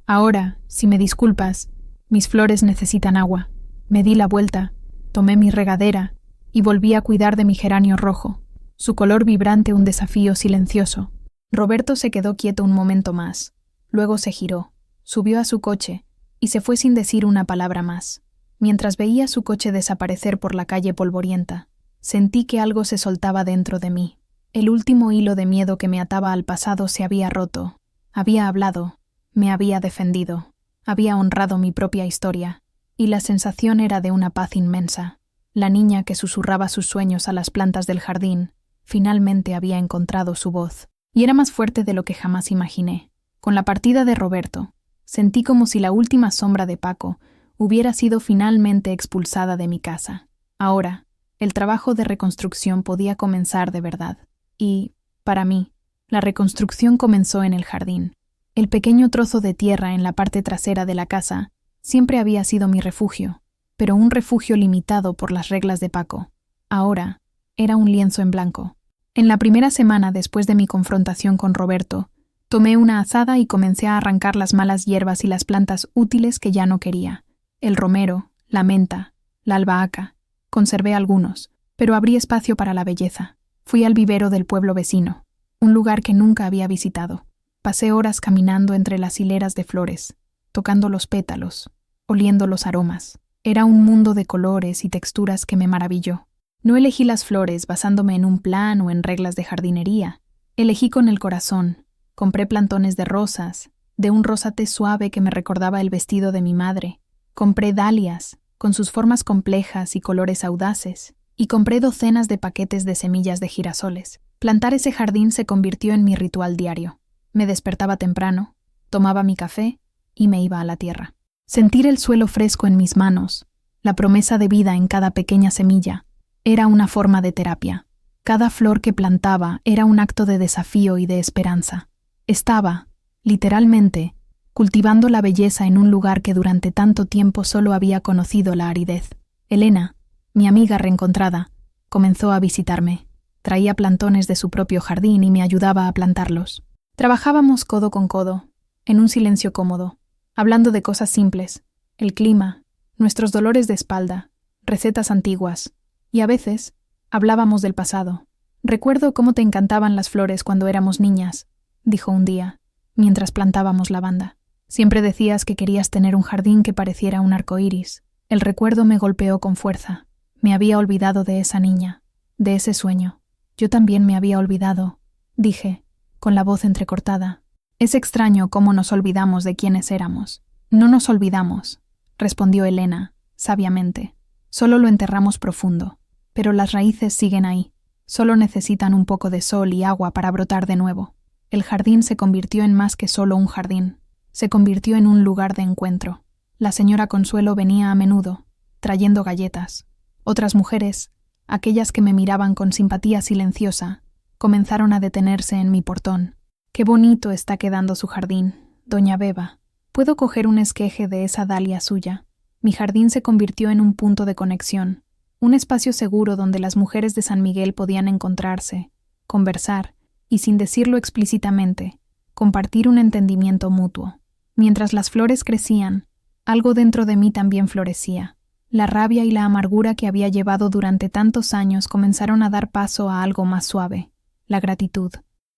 Ahora, si me disculpas, mis flores necesitan agua. Me di la vuelta, tomé mi regadera y volví a cuidar de mi geranio rojo, su color vibrante un desafío silencioso. Roberto se quedó quieto un momento más, luego se giró, subió a su coche y se fue sin decir una palabra más. Mientras veía su coche desaparecer por la calle polvorienta, sentí que algo se soltaba dentro de mí. El último hilo de miedo que me ataba al pasado se había roto. Había hablado, me había defendido, había honrado mi propia historia, y la sensación era de una paz inmensa. La niña que susurraba sus sueños a las plantas del jardín, finalmente había encontrado su voz, y era más fuerte de lo que jamás imaginé. Con la partida de Roberto, sentí como si la última sombra de Paco hubiera sido finalmente expulsada de mi casa. Ahora, el trabajo de reconstrucción podía comenzar de verdad. Y, para mí, la reconstrucción comenzó en el jardín. El pequeño trozo de tierra en la parte trasera de la casa siempre había sido mi refugio, pero un refugio limitado por las reglas de Paco. Ahora, era un lienzo en blanco. En la primera semana después de mi confrontación con Roberto, tomé una azada y comencé a arrancar las malas hierbas y las plantas útiles que ya no quería. El romero, la menta, la albahaca. Conservé algunos, pero abrí espacio para la belleza. Fui al vivero del pueblo vecino, un lugar que nunca había visitado. Pasé horas caminando entre las hileras de flores, tocando los pétalos, oliendo los aromas. Era un mundo de colores y texturas que me maravilló. No elegí las flores basándome en un plan o en reglas de jardinería. Elegí con el corazón. Compré plantones de rosas, de un rosate suave que me recordaba el vestido de mi madre. Compré dalias, con sus formas complejas y colores audaces, y compré docenas de paquetes de semillas de girasoles. Plantar ese jardín se convirtió en mi ritual diario. Me despertaba temprano, tomaba mi café y me iba a la tierra. Sentir el suelo fresco en mis manos, la promesa de vida en cada pequeña semilla, era una forma de terapia. Cada flor que plantaba era un acto de desafío y de esperanza. Estaba, literalmente, cultivando la belleza en un lugar que durante tanto tiempo solo había conocido la aridez. Elena, mi amiga reencontrada, comenzó a visitarme. Traía plantones de su propio jardín y me ayudaba a plantarlos. Trabajábamos codo con codo, en un silencio cómodo, hablando de cosas simples, el clima, nuestros dolores de espalda, recetas antiguas, y a veces hablábamos del pasado. Recuerdo cómo te encantaban las flores cuando éramos niñas, dijo un día, mientras plantábamos lavanda. Siempre decías que querías tener un jardín que pareciera un arco iris. El recuerdo me golpeó con fuerza. Me había olvidado de esa niña, de ese sueño. Yo también me había olvidado, dije, con la voz entrecortada. Es extraño cómo nos olvidamos de quiénes éramos. No nos olvidamos, respondió Elena, sabiamente. Solo lo enterramos profundo. Pero las raíces siguen ahí. Solo necesitan un poco de sol y agua para brotar de nuevo. El jardín se convirtió en más que solo un jardín. Se convirtió en un lugar de encuentro. La señora Consuelo venía a menudo, trayendo galletas. Otras mujeres, aquellas que me miraban con simpatía silenciosa, comenzaron a detenerse en mi portón. «Qué bonito está quedando su jardín, doña Beba. ¿Puedo coger un esqueje de esa dalia suya?» Mi jardín se convirtió en un punto de conexión, un espacio seguro donde las mujeres de San Miguel podían encontrarse, conversar y, sin decirlo explícitamente, compartir un entendimiento mutuo. Mientras las flores crecían, algo dentro de mí también florecía. La rabia y la amargura que había llevado durante tantos años comenzaron a dar paso a algo más suave, la gratitud.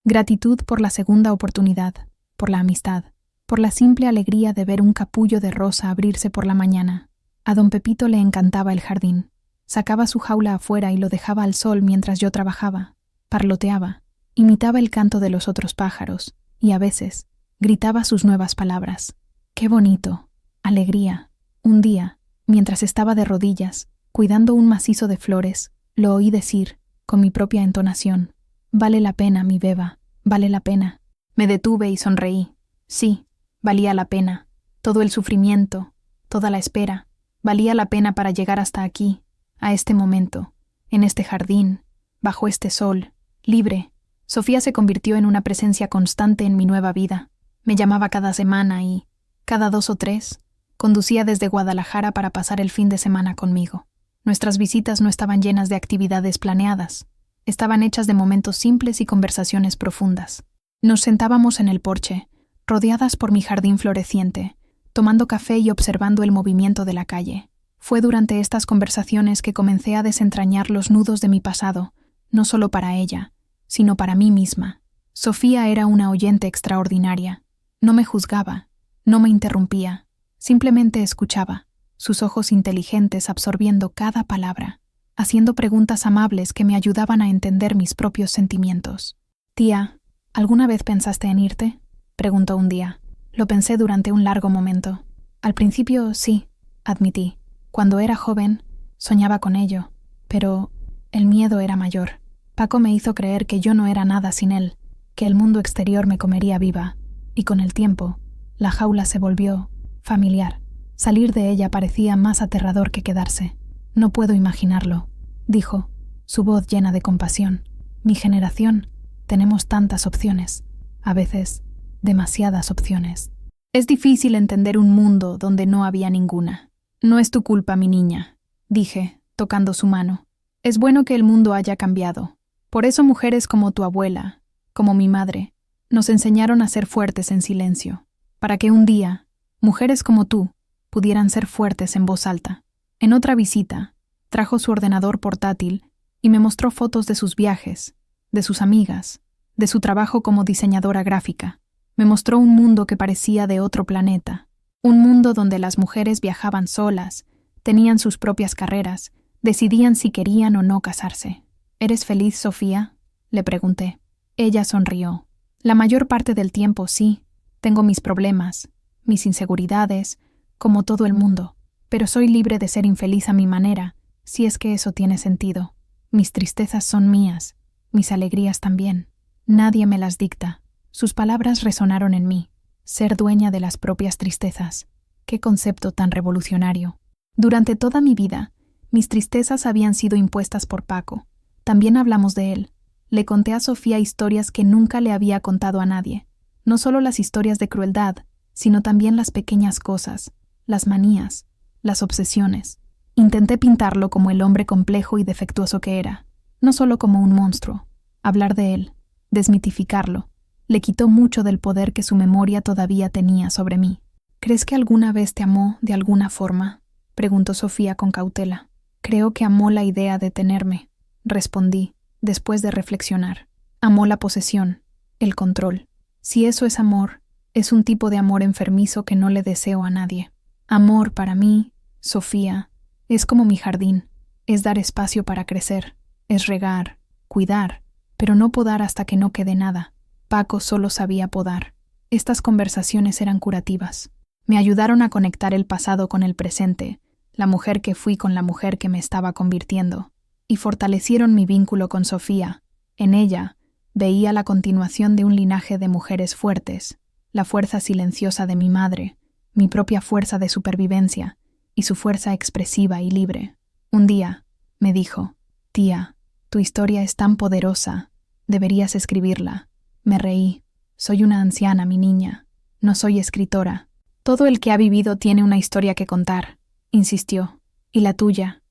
Gratitud por la segunda oportunidad, por la amistad, por la simple alegría de ver un capullo de rosa abrirse por la mañana. A don Pepito le encantaba el jardín. Sacaba su jaula afuera y lo dejaba al sol mientras yo trabajaba. Parloteaba, imitaba el canto de los otros pájaros y a veces gritaba sus nuevas palabras. ¡Qué bonito! Alegría. Un día, mientras estaba de rodillas, cuidando un macizo de flores, lo oí decir, con mi propia entonación: «Vale la pena, mi Beba, vale la pena». Me detuve y sonreí. Sí, valía la pena. Todo el sufrimiento, toda la espera, valía la pena para llegar hasta aquí, a este momento, en este jardín, bajo este sol, libre, Sofía se convirtió en una presencia constante en mi nueva vida. Me llamaba cada semana y, cada 2 o 3, conducía desde Guadalajara para pasar el fin de semana conmigo. Nuestras visitas no estaban llenas de actividades planeadas. Estaban hechas de momentos simples y conversaciones profundas. Nos sentábamos en el porche, rodeadas por mi jardín floreciente, tomando café y observando el movimiento de la calle. Fue durante estas conversaciones que comencé a desentrañar los nudos de mi pasado, no solo para ella, sino para mí misma. Sofía era una oyente extraordinaria. No me juzgaba, no me interrumpía, simplemente escuchaba, sus ojos inteligentes absorbiendo cada palabra, haciendo preguntas amables que me ayudaban a entender mis propios sentimientos. «Tía, ¿alguna vez pensaste en irte?», preguntó un día. Lo pensé durante un largo momento. Al principio sí, admití. Cuando era joven, soñaba con ello, pero el miedo era mayor. Paco me hizo creer que yo no era nada sin él, que el mundo exterior me comería viva, y con el tiempo, la jaula se volvió familiar. Salir de ella parecía más aterrador que quedarse. «No puedo imaginarlo», dijo, su voz llena de compasión. «Mi generación, tenemos tantas opciones, a veces, demasiadas opciones. Es difícil entender un mundo donde no había ninguna». «No es tu culpa, mi niña», dije, tocando su mano. «Es bueno que el mundo haya cambiado. Por eso mujeres como tu abuela, como mi madre, nos enseñaron a ser fuertes en silencio, para que un día, mujeres como tú, pudieran ser fuertes en voz alta». En otra visita, trajo su ordenador portátil y me mostró fotos de sus viajes, de sus amigas, de su trabajo como diseñadora gráfica. Me mostró un mundo que parecía de otro planeta, un mundo donde las mujeres viajaban solas, tenían sus propias carreras, decidían si querían o no casarse. «¿Eres feliz, Sofía?», le pregunté. Ella sonrió. «La mayor parte del tiempo sí. Tengo mis problemas, mis inseguridades, como todo el mundo, pero soy libre de ser infeliz a mi manera, si es que eso tiene sentido. Mis tristezas son mías, mis alegrías también. Nadie me las dicta». Sus palabras resonaron en mí. Ser dueña de las propias tristezas. Qué concepto tan revolucionario. Durante toda mi vida, mis tristezas habían sido impuestas por Paco. También hablamos de él. Le conté a Sofía historias que nunca le había contado a nadie. No solo las historias de crueldad, sino también las pequeñas cosas, las manías, las obsesiones. Intenté pintarlo como el hombre complejo y defectuoso que era, no solo como un monstruo. Hablar de él, desmitificarlo, le quitó mucho del poder que su memoria todavía tenía sobre mí. «¿Crees que alguna vez te amó de alguna forma?», preguntó Sofía con cautela. «Creo que amó la idea de tenerme», respondí, después de reflexionar. «Amó la posesión, el control. Si eso es amor, es un tipo de amor enfermizo que no le deseo a nadie. Amor para mí, Sofía, es como mi jardín, es dar espacio para crecer, es regar, cuidar, pero no podar hasta que no quede nada». Paco solo sabía podar. Estas conversaciones eran curativas. Me ayudaron a conectar el pasado con el presente, la mujer que fui con la mujer que me estaba convirtiendo, y fortalecieron mi vínculo con Sofía. En ella, veía la continuación de un linaje de mujeres fuertes, la fuerza silenciosa de mi madre, mi propia fuerza de supervivencia, y su fuerza expresiva y libre. Un día, me dijo, «Tía, tu historia es tan poderosa, deberías escribirla». Me reí. «Soy una anciana, mi niña. No soy escritora. Todo el que ha vivido tiene una historia que contar», insistió. «Y la tuya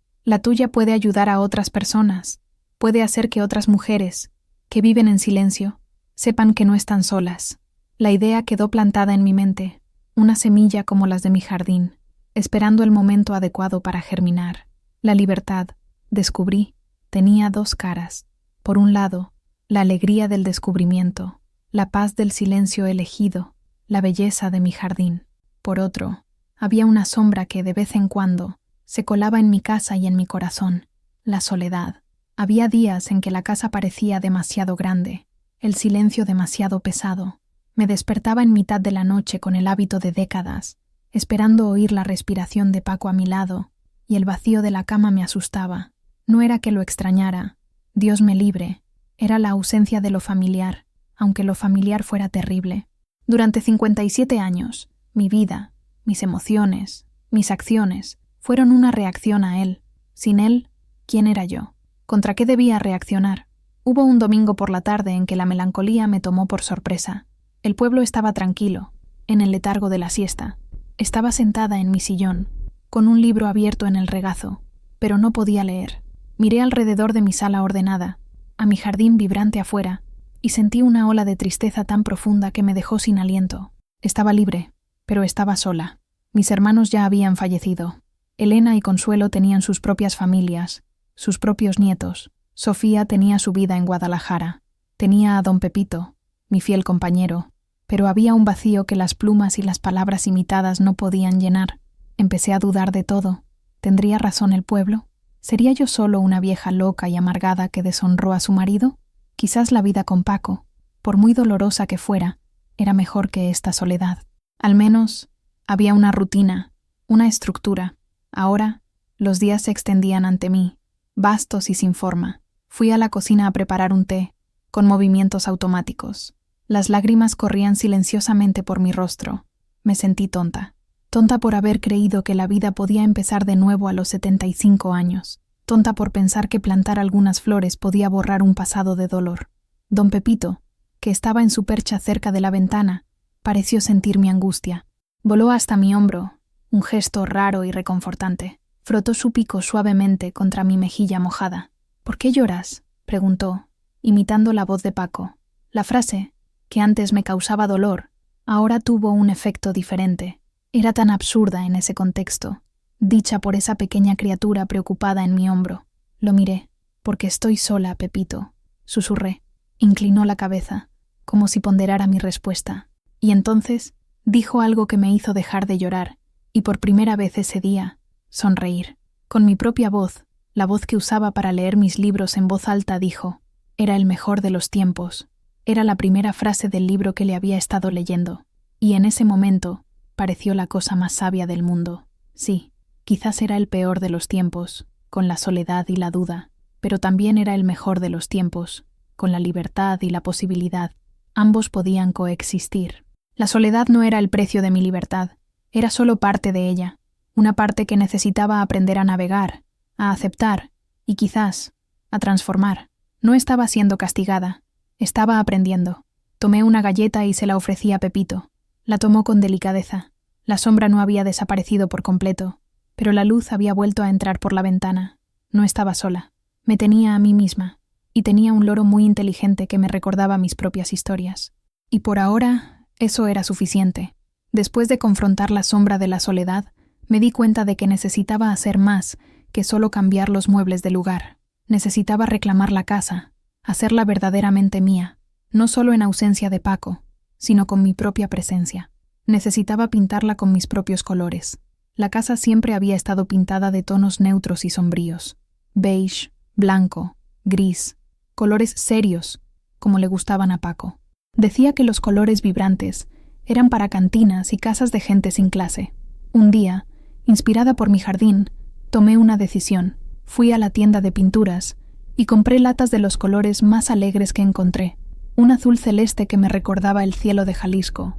puede ayudar a otras personas. Puede hacer que otras mujeres, que viven en silencio, sepan que no están solas». La idea quedó plantada en mi mente, una semilla como las de mi jardín, esperando el momento adecuado para germinar. La libertad, descubrí, tenía 2 caras. Por un lado, la alegría del descubrimiento, la paz del silencio elegido, la belleza de mi jardín. Por otro, había una sombra que de vez en cuando se colaba en mi casa y en mi corazón, la soledad. Había días en que la casa parecía demasiado grande, el silencio demasiado pesado. Me despertaba en mitad de la noche con el hábito de décadas, esperando oír la respiración de Paco a mi lado, y el vacío de la cama me asustaba. No era que lo extrañara, Dios me libre, era la ausencia de lo familiar, aunque lo familiar fuera terrible. Durante 57 años, mi vida, mis emociones, mis acciones, fueron una reacción a él. Sin él, ¿quién era yo? ¿Contra qué debía reaccionar? Hubo un domingo por la tarde en que la melancolía me tomó por sorpresa. El pueblo estaba tranquilo, en el letargo de la siesta. Estaba sentada en mi sillón, con un libro abierto en el regazo, pero no podía leer. Miré alrededor de mi sala ordenada, a mi jardín vibrante afuera, y sentí una ola de tristeza tan profunda que me dejó sin aliento. Estaba libre, pero estaba sola. Mis hermanos ya habían fallecido. Elena y Consuelo tenían sus propias familias, sus propios nietos. Sofía tenía su vida en Guadalajara. Tenía a don Pepito, mi fiel compañero, pero había un vacío que las plumas y las palabras imitadas no podían llenar. Empecé a dudar de todo. ¿Tendría razón el pueblo? ¿Sería yo solo una vieja loca y amargada que deshonró a su marido? Quizás la vida con Paco, por muy dolorosa que fuera, era mejor que esta soledad. Al menos había una rutina, una estructura. Ahora los días se extendían ante mí, vastos y sin forma. Fui a la cocina a preparar un té, con movimientos automáticos. Las lágrimas corrían silenciosamente por mi rostro. Me sentí tonta. Tonta por haber creído que la vida podía empezar de nuevo a los 75 años. Tonta por pensar que plantar algunas flores podía borrar un pasado de dolor. Don Pepito, que estaba en su percha cerca de la ventana, pareció sentir mi angustia. Voló hasta mi hombro, un gesto raro y reconfortante. Frotó su pico suavemente contra mi mejilla mojada. «¿Por qué lloras?», preguntó, imitando la voz de Paco. La frase, que antes me causaba dolor, ahora tuvo un efecto diferente. Era tan absurda en ese contexto, dicha por esa pequeña criatura preocupada en mi hombro. Lo miré. «Porque estoy sola, Pepito», susurré. Inclinó la cabeza, como si ponderara mi respuesta. Y entonces dijo algo que me hizo dejar de llorar, y por primera vez ese día, sonreír. Con mi propia voz, la voz que usaba para leer mis libros en voz alta, dijo: «Era el mejor de los tiempos». Era la primera frase del libro que le había estado leyendo, y en ese momento pareció la cosa más sabia del mundo. Sí, quizás era el peor de los tiempos, con la soledad y la duda, pero también era el mejor de los tiempos, con la libertad y la posibilidad. Ambos podían coexistir. La soledad no era el precio de mi libertad, era solo parte de ella, una parte que necesitaba aprender a navegar, a aceptar y quizás a transformar. No estaba siendo castigada, estaba aprendiendo. Tomé una galleta y se la ofrecí a Pepito. La tomó con delicadeza. La sombra no había desaparecido por completo, pero la luz había vuelto a entrar por la ventana. No estaba sola. Me tenía a mí misma, y tenía un loro muy inteligente que me recordaba mis propias historias. Y por ahora, eso era suficiente. Después de confrontar la sombra de la soledad, me di cuenta de que necesitaba hacer más que solo cambiar los muebles de lugar. Necesitaba reclamar la casa, hacerla verdaderamente mía, no solo en ausencia de Paco, sino con mi propia presencia. Necesitaba pintarla con mis propios colores. La casa siempre había estado pintada de tonos neutros y sombríos. Beige, blanco, gris, colores serios, como le gustaban a Paco. Decía que los colores vibrantes eran para cantinas y casas de gente sin clase. Un día, inspirada por mi jardín, tomé una decisión. Fui a la tienda de pinturas y compré latas de los colores más alegres que encontré. Un azul celeste que me recordaba el cielo de Jalisco,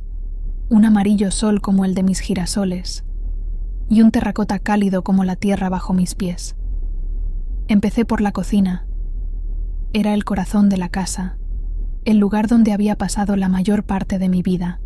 un amarillo sol como el de mis girasoles y un terracota cálido como la tierra bajo mis pies. Empecé por la cocina. Era el corazón de la casa, el lugar donde había pasado la mayor parte de mi vida.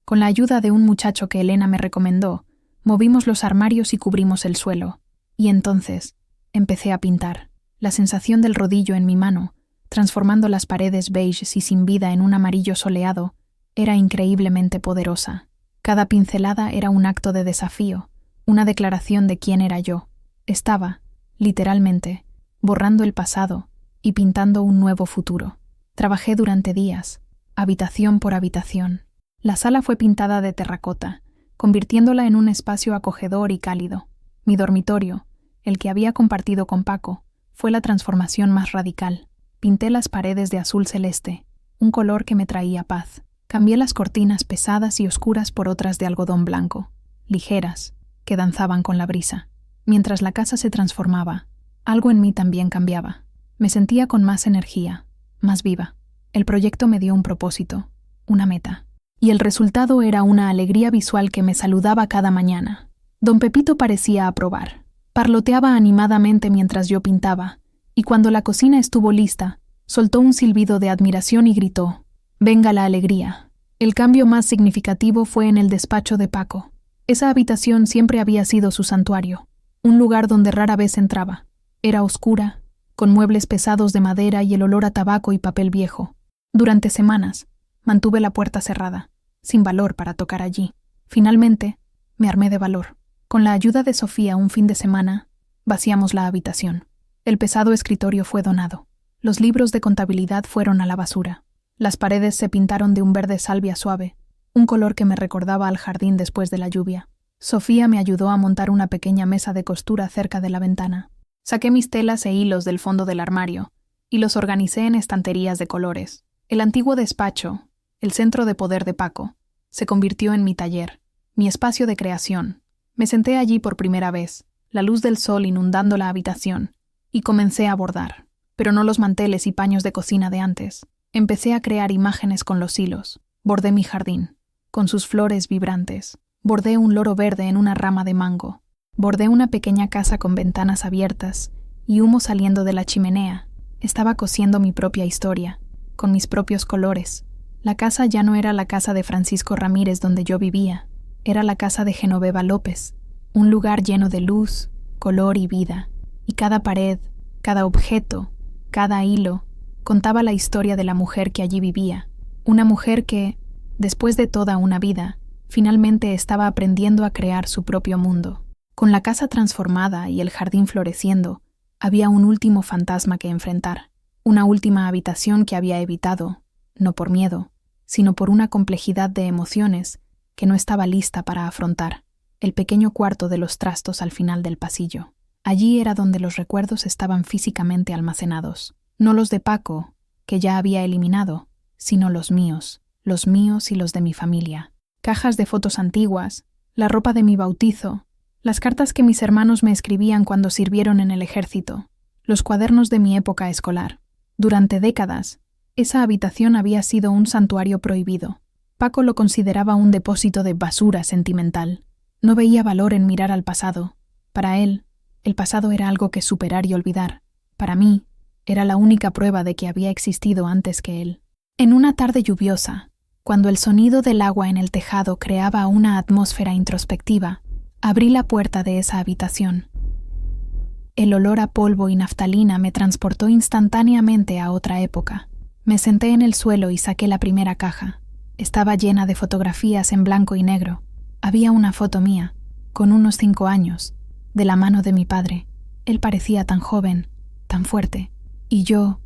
Con la ayuda de un muchacho que Elena me recomendó, movimos los armarios y cubrimos el suelo. Y entonces empecé a pintar. La sensación del rodillo en mi mano, transformando las paredes beiges y sin vida en un amarillo soleado, era increíblemente poderosa. Cada pincelada era un acto de desafío, una declaración de quién era yo. Estaba, literalmente, borrando el pasado y pintando un nuevo futuro. Trabajé durante días, habitación por habitación. La sala fue pintada de terracota, convirtiéndola en un espacio acogedor y cálido. Mi dormitorio, el que había compartido con Paco, fue la transformación más radical. Pinté las paredes de azul celeste, un color que me traía paz. Cambié las cortinas pesadas y oscuras por otras de algodón blanco, ligeras, que danzaban con la brisa. Mientras la casa se transformaba, algo en mí también cambiaba. Me sentía con más energía, más viva. El proyecto me dio un propósito, una meta. Y el resultado era una alegría visual que me saludaba cada mañana. Don Pepito parecía aprobar. Parloteaba animadamente mientras yo pintaba, y cuando la cocina estuvo lista, Soltó un silbido de admiración y gritó: «¡Venga la alegría!». El cambio más significativo fue en el despacho de Paco. Esa habitación siempre había sido su santuario, un lugar donde rara vez entraba. Era oscura, con muebles pesados de madera y el olor a tabaco y papel viejo. Durante semanas, mantuve la puerta cerrada, sin valor para tocar allí. Finalmente, me armé de valor. Con la ayuda de Sofía, un fin de semana, vaciamos la habitación. El pesado escritorio fue donado. Los libros de contabilidad fueron a la basura. Las paredes se pintaron de un verde salvia suave, un color que me recordaba al jardín después de la lluvia. Sofía me ayudó a montar una pequeña mesa de costura cerca de la ventana. Saqué mis telas e hilos del fondo del armario y los organicé en estanterías de colores. El antiguo despacho, el centro de poder de Paco, se convirtió en mi taller, mi espacio de creación. Me senté allí por primera vez, la luz del sol inundando la habitación, y comencé a bordar, pero no los manteles y paños de cocina de antes. Empecé a crear imágenes con los hilos. Bordé mi jardín, con sus flores vibrantes. Bordé un loro verde en una rama de mango. Bordé una pequeña casa con ventanas abiertas y humo saliendo de la chimenea. Estaba cosiendo mi propia historia, con mis propios colores. La casa ya no era la casa de Francisco Ramírez donde yo vivía. Era la casa de Genoveva López, un lugar lleno de luz, color y vida. Y cada pared, cada objeto, cada hilo, contaba la historia de la mujer que allí vivía. Una mujer que, después de toda una vida, finalmente estaba aprendiendo a crear su propio mundo. Con la casa transformada y el jardín floreciendo, había un último fantasma que enfrentar. Una última habitación que había evitado, no por miedo, sino por una complejidad de emociones que no estaba lista para afrontar. El pequeño cuarto de los trastos al final del pasillo. Allí era donde los recuerdos estaban físicamente almacenados. No los de Paco, que ya había eliminado, sino los míos y los de mi familia. Cajas de fotos antiguas, la ropa de mi bautizo, las cartas que mis hermanos me escribían cuando sirvieron en el ejército, los cuadernos de mi época escolar. Durante décadas, esa habitación había sido un santuario prohibido. Paco lo consideraba un depósito de basura sentimental. No veía valor en mirar al pasado. Para él, el pasado era algo que superar y olvidar. Para mí, era la única prueba de que había existido antes que él. En una tarde lluviosa, cuando el sonido del agua en el tejado creaba una atmósfera introspectiva, abrí la puerta de esa habitación. El olor a polvo y naftalina me transportó instantáneamente a otra época. Me senté en el suelo y saqué la primera caja. Estaba llena de fotografías en blanco y negro. Había una foto mía, con unos 5 años, de la mano de mi padre. Él parecía tan joven, tan fuerte. Y yo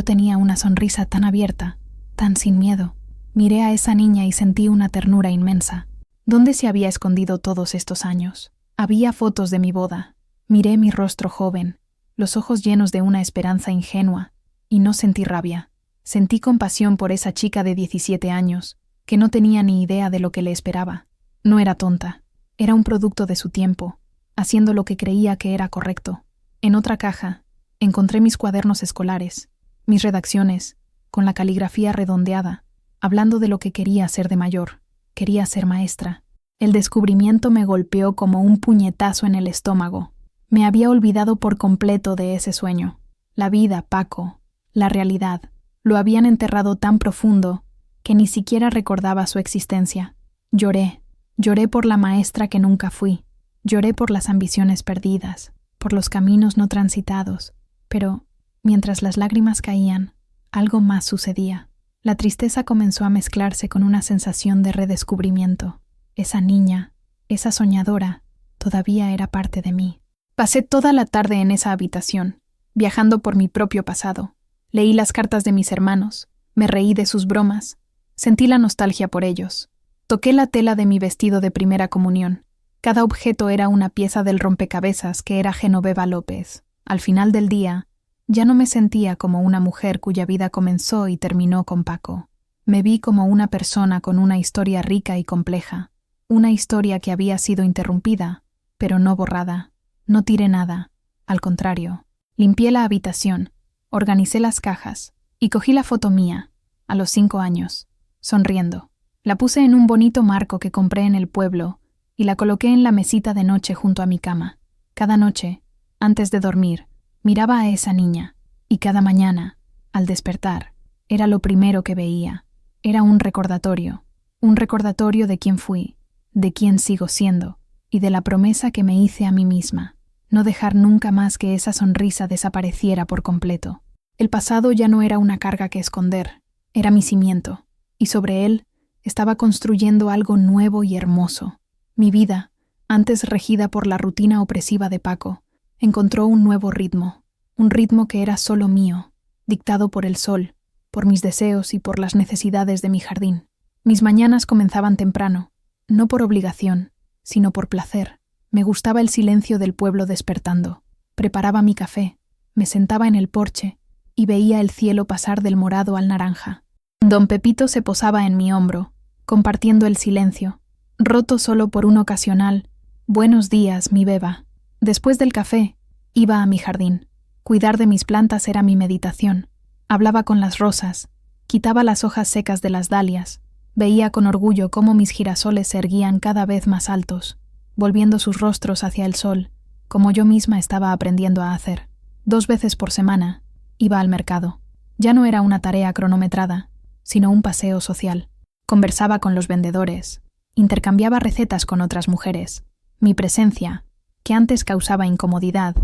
tenía una sonrisa tan abierta, tan sin miedo. Miré a esa niña y sentí una ternura inmensa. ¿Dónde se había escondido todos estos años? Había fotos de mi boda. Miré mi rostro joven, los ojos llenos de una esperanza ingenua, y no sentí rabia. Sentí compasión por esa chica de 17 años, que no tenía ni idea de lo que le esperaba. No era tonta, era un producto de su tiempo, haciendo lo que creía que era correcto. En otra caja, encontré mis cuadernos escolares, mis redacciones, con la caligrafía redondeada, hablando de lo que quería ser de mayor. Quería ser maestra. El descubrimiento me golpeó como un puñetazo en el estómago. Me había olvidado por completo de ese sueño. La vida, Paco, la realidad, lo habían enterrado tan profundo que ni siquiera recordaba su existencia. Lloré por la maestra que nunca fui. Lloré por las ambiciones perdidas, por los caminos no transitados. Pero, mientras las lágrimas caían, algo más sucedía. La tristeza comenzó a mezclarse con una sensación de redescubrimiento. Esa niña, esa soñadora, todavía era parte de mí. Pasé toda la tarde en esa habitación, viajando por mi propio pasado. Leí las cartas de mis hermanos, me reí de sus bromas, sentí la nostalgia por ellos. Toqué la tela de mi vestido de primera comunión. Cada objeto era una pieza del rompecabezas que era Genoveva López. Al final del día, ya no me sentía como una mujer cuya vida comenzó y terminó con Paco. Me vi como una persona con una historia rica y compleja, una historia que había sido interrumpida, pero no borrada. No tiré nada, al contrario. Limpié la habitación, organicé las cajas y cogí la foto mía, a los 5 años, sonriendo. La puse en un bonito marco que compré en el pueblo y la coloqué en la mesita de noche junto a mi cama. Cada noche, antes de dormir, miraba a esa niña y cada mañana, Al despertar, era lo primero que veía. Era un recordatorio de quién fui, de quién sigo siendo, y de la promesa que me hice a mí misma, no dejar nunca más que esa sonrisa desapareciera por completo. El pasado ya no era una carga que esconder, era mi cimiento, y sobre él estaba construyendo algo nuevo y hermoso. Mi vida, antes regida por la rutina opresiva de Paco, encontró un nuevo ritmo, un ritmo que era solo mío, dictado por el sol, por mis deseos y por las necesidades de mi jardín. Mis mañanas comenzaban temprano, no por obligación, sino por placer. Me gustaba el silencio del pueblo despertando. Preparaba mi café, me sentaba en el porche y veía el cielo pasar del morado al naranja. Don Pepito se posaba en mi hombro, compartiendo el silencio, roto solo por un ocasional «Buenos días, mi beba». Después del café, iba a mi jardín. Cuidar de mis plantas era mi meditación. Hablaba con las rosas, quitaba las hojas secas de las dalias, veía con orgullo cómo mis girasoles se erguían cada vez más altos, volviendo sus rostros hacia el sol, como yo misma estaba aprendiendo a hacer. 2 veces por semana, iba al mercado. Ya no era una tarea cronometrada, sino un paseo social. Conversaba con los vendedores, intercambiaba recetas con otras mujeres. Mi presencia, que antes causaba incomodidad,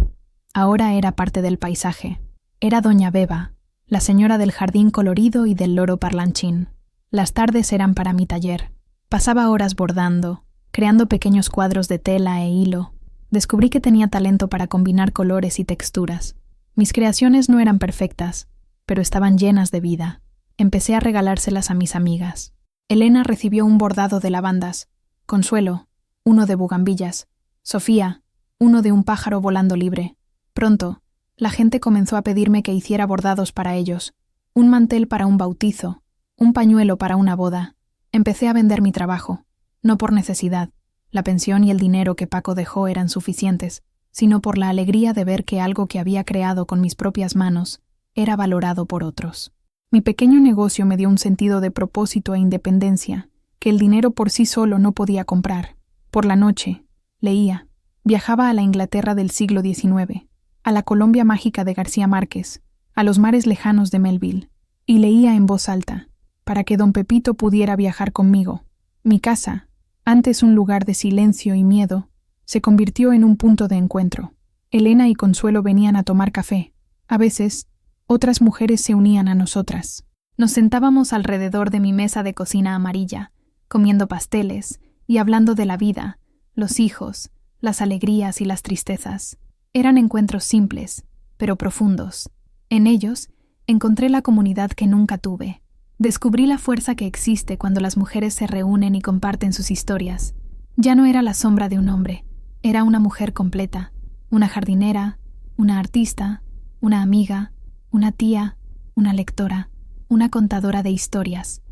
ahora era parte del paisaje. Era doña Beba, la señora del jardín colorido y del loro parlanchín. Las tardes eran para mi taller. Pasaba horas bordando, creando pequeños cuadros de tela e hilo. Descubrí que tenía talento para combinar colores y texturas. Mis creaciones no eran perfectas, pero estaban llenas de vida. Empecé a regalárselas a mis amigas. Elena recibió un bordado de lavandas, Consuelo, uno de bugambillas, Sofía, uno de un pájaro volando libre. Pronto, la gente comenzó a pedirme que hiciera bordados para ellos, un mantel para un bautizo, un pañuelo para una boda. Empecé a vender mi trabajo, no por necesidad. La pensión y el dinero que Paco dejó eran suficientes, sino por la alegría de ver que algo que había creado con mis propias manos era valorado por otros. Mi pequeño negocio me dio un sentido de propósito e independencia que el dinero por sí solo no podía comprar. Por la noche, leía. Viajaba a la Inglaterra del siglo XIX, a la Colombia mágica de García Márquez, a los mares lejanos de Melville, y leía en voz alta, para que don Pepito pudiera viajar conmigo. Mi casa, antes un lugar de silencio y miedo, se convirtió en un punto de encuentro. Elena y Consuelo venían a tomar café. A veces, otras mujeres se unían a nosotras. Nos sentábamos alrededor de mi mesa de cocina amarilla, comiendo pasteles y hablando de la vida, los hijos, las alegrías y las tristezas. Eran encuentros simples, pero profundos. En ellos encontré la comunidad que nunca tuve. Descubrí la fuerza que existe cuando las mujeres se reúnen y comparten sus historias. Ya no era la sombra de un hombre, era una mujer completa, una jardinera, una artista, una amiga, una tía, una lectora, una contadora de historias.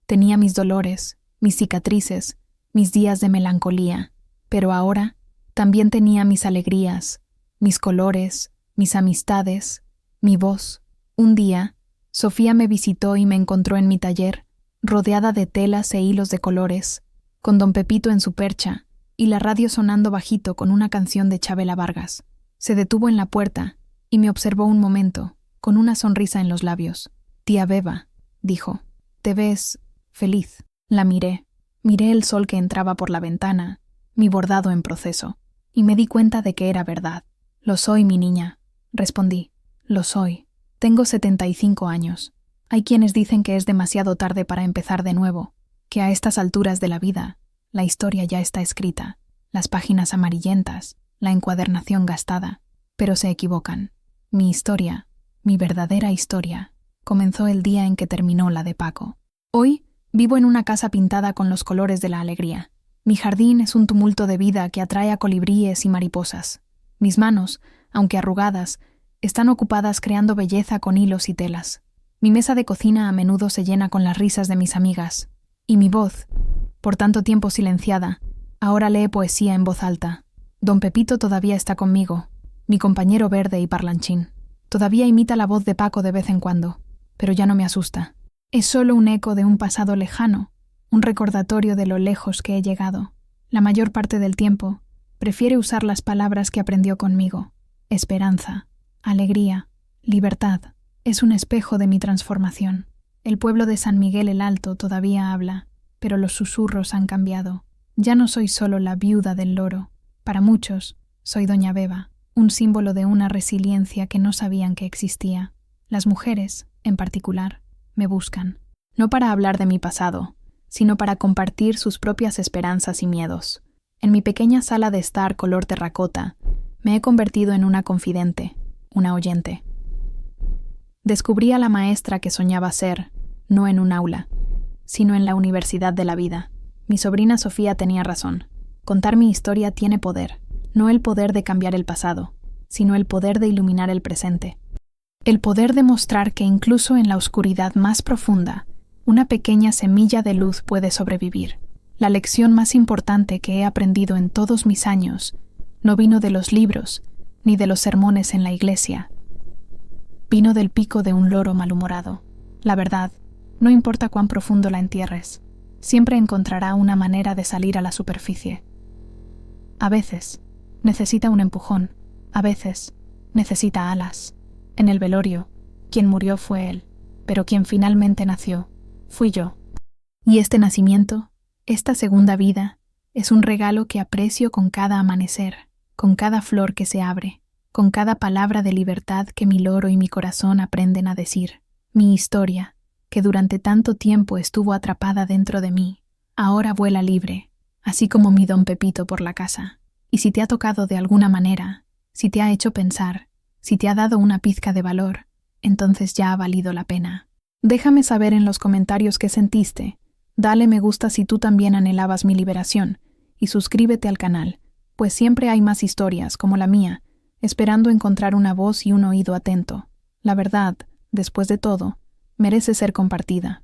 Tenía mis dolores, mis cicatrices, mis días de melancolía, pero ahora también tenía mis alegrías, mis colores, mis amistades, mi voz. Un día, Sofía me visitó y me encontró en mi taller, rodeada de telas e hilos de colores, con don Pepito en su percha y la radio sonando bajito con una canción de Chabela Vargas. Se detuvo en la puerta y me observó un momento, con una sonrisa en los labios. «Tía Beba», dijo, «te ves feliz». La miré el sol que entraba por la ventana, mi bordado en proceso, y me di cuenta de que era verdad. «Lo soy, mi niña», respondí, «lo soy. Tengo 75 años. Hay quienes dicen que es demasiado tarde para empezar de nuevo, que a estas alturas de la vida, la historia ya está escrita, las páginas amarillentas, la encuadernación gastada, pero se equivocan. Mi historia, mi verdadera historia, comenzó el día en que terminó la de Paco. Hoy vivo en una casa pintada con los colores de la alegría. Mi jardín es un tumulto de vida que atrae a colibríes y mariposas. Mis manos, aunque arrugadas, están ocupadas creando belleza con hilos y telas. Mi mesa de cocina a menudo se llena con las risas de mis amigas, y mi voz, por tanto tiempo silenciada, ahora lee poesía en voz alta. Don Pepito todavía está conmigo, mi compañero verde y parlanchín. Todavía imita la voz de Paco de vez en cuando, pero ya no me asusta. Es solo un eco de un pasado lejano, un recordatorio de lo lejos que he llegado. La mayor parte del tiempo, prefiere usar las palabras que aprendió conmigo: esperanza, alegría, libertad. Es un espejo de mi transformación. El pueblo de San Miguel el Alto todavía habla, pero los susurros han cambiado. Ya no soy solo la viuda del loro. Para muchos, soy Doña Beba, un símbolo de una resiliencia que no sabían que existía. Las mujeres, en particular, me buscan, no para hablar de mi pasado, sino para compartir sus propias esperanzas y miedos. En mi pequeña sala de estar color terracota, me he convertido en una confidente, una oyente. Descubrí a la maestra que soñaba ser, no en un aula, sino en la universidad de la vida. Mi sobrina Sofía tenía razón. Contar mi historia tiene poder, no el poder de cambiar el pasado, sino el poder de iluminar el presente. El poder de mostrar que incluso en la oscuridad más profunda, una pequeña semilla de luz puede sobrevivir. La lección más importante que he aprendido en todos mis años no vino de los libros ni de los sermones en la iglesia. Vino del pico de un loro malhumorado. La verdad, no importa cuán profundo la entierres, siempre encontrará una manera de salir a la superficie. A veces, necesita un empujón, a veces, necesita alas. En el velorio, quien murió fue él, pero quien finalmente nació, fui yo. Y este nacimiento, esta segunda vida, es un regalo que aprecio con cada amanecer, con cada flor que se abre, con cada palabra de libertad que mi loro y mi corazón aprenden a decir. Mi historia, que durante tanto tiempo estuvo atrapada dentro de mí, ahora vuela libre, así como mi don Pepito por la casa. Y si te ha tocado de alguna manera, si te ha hecho pensar, si te ha dado una pizca de valor, entonces ya ha valido la pena. Déjame saber en los comentarios qué sentiste. Dale me gusta si tú también anhelabas mi liberación y suscríbete al canal, pues siempre hay más historias como la mía, esperando encontrar una voz y un oído atento. La verdad, después de todo, merece ser compartida.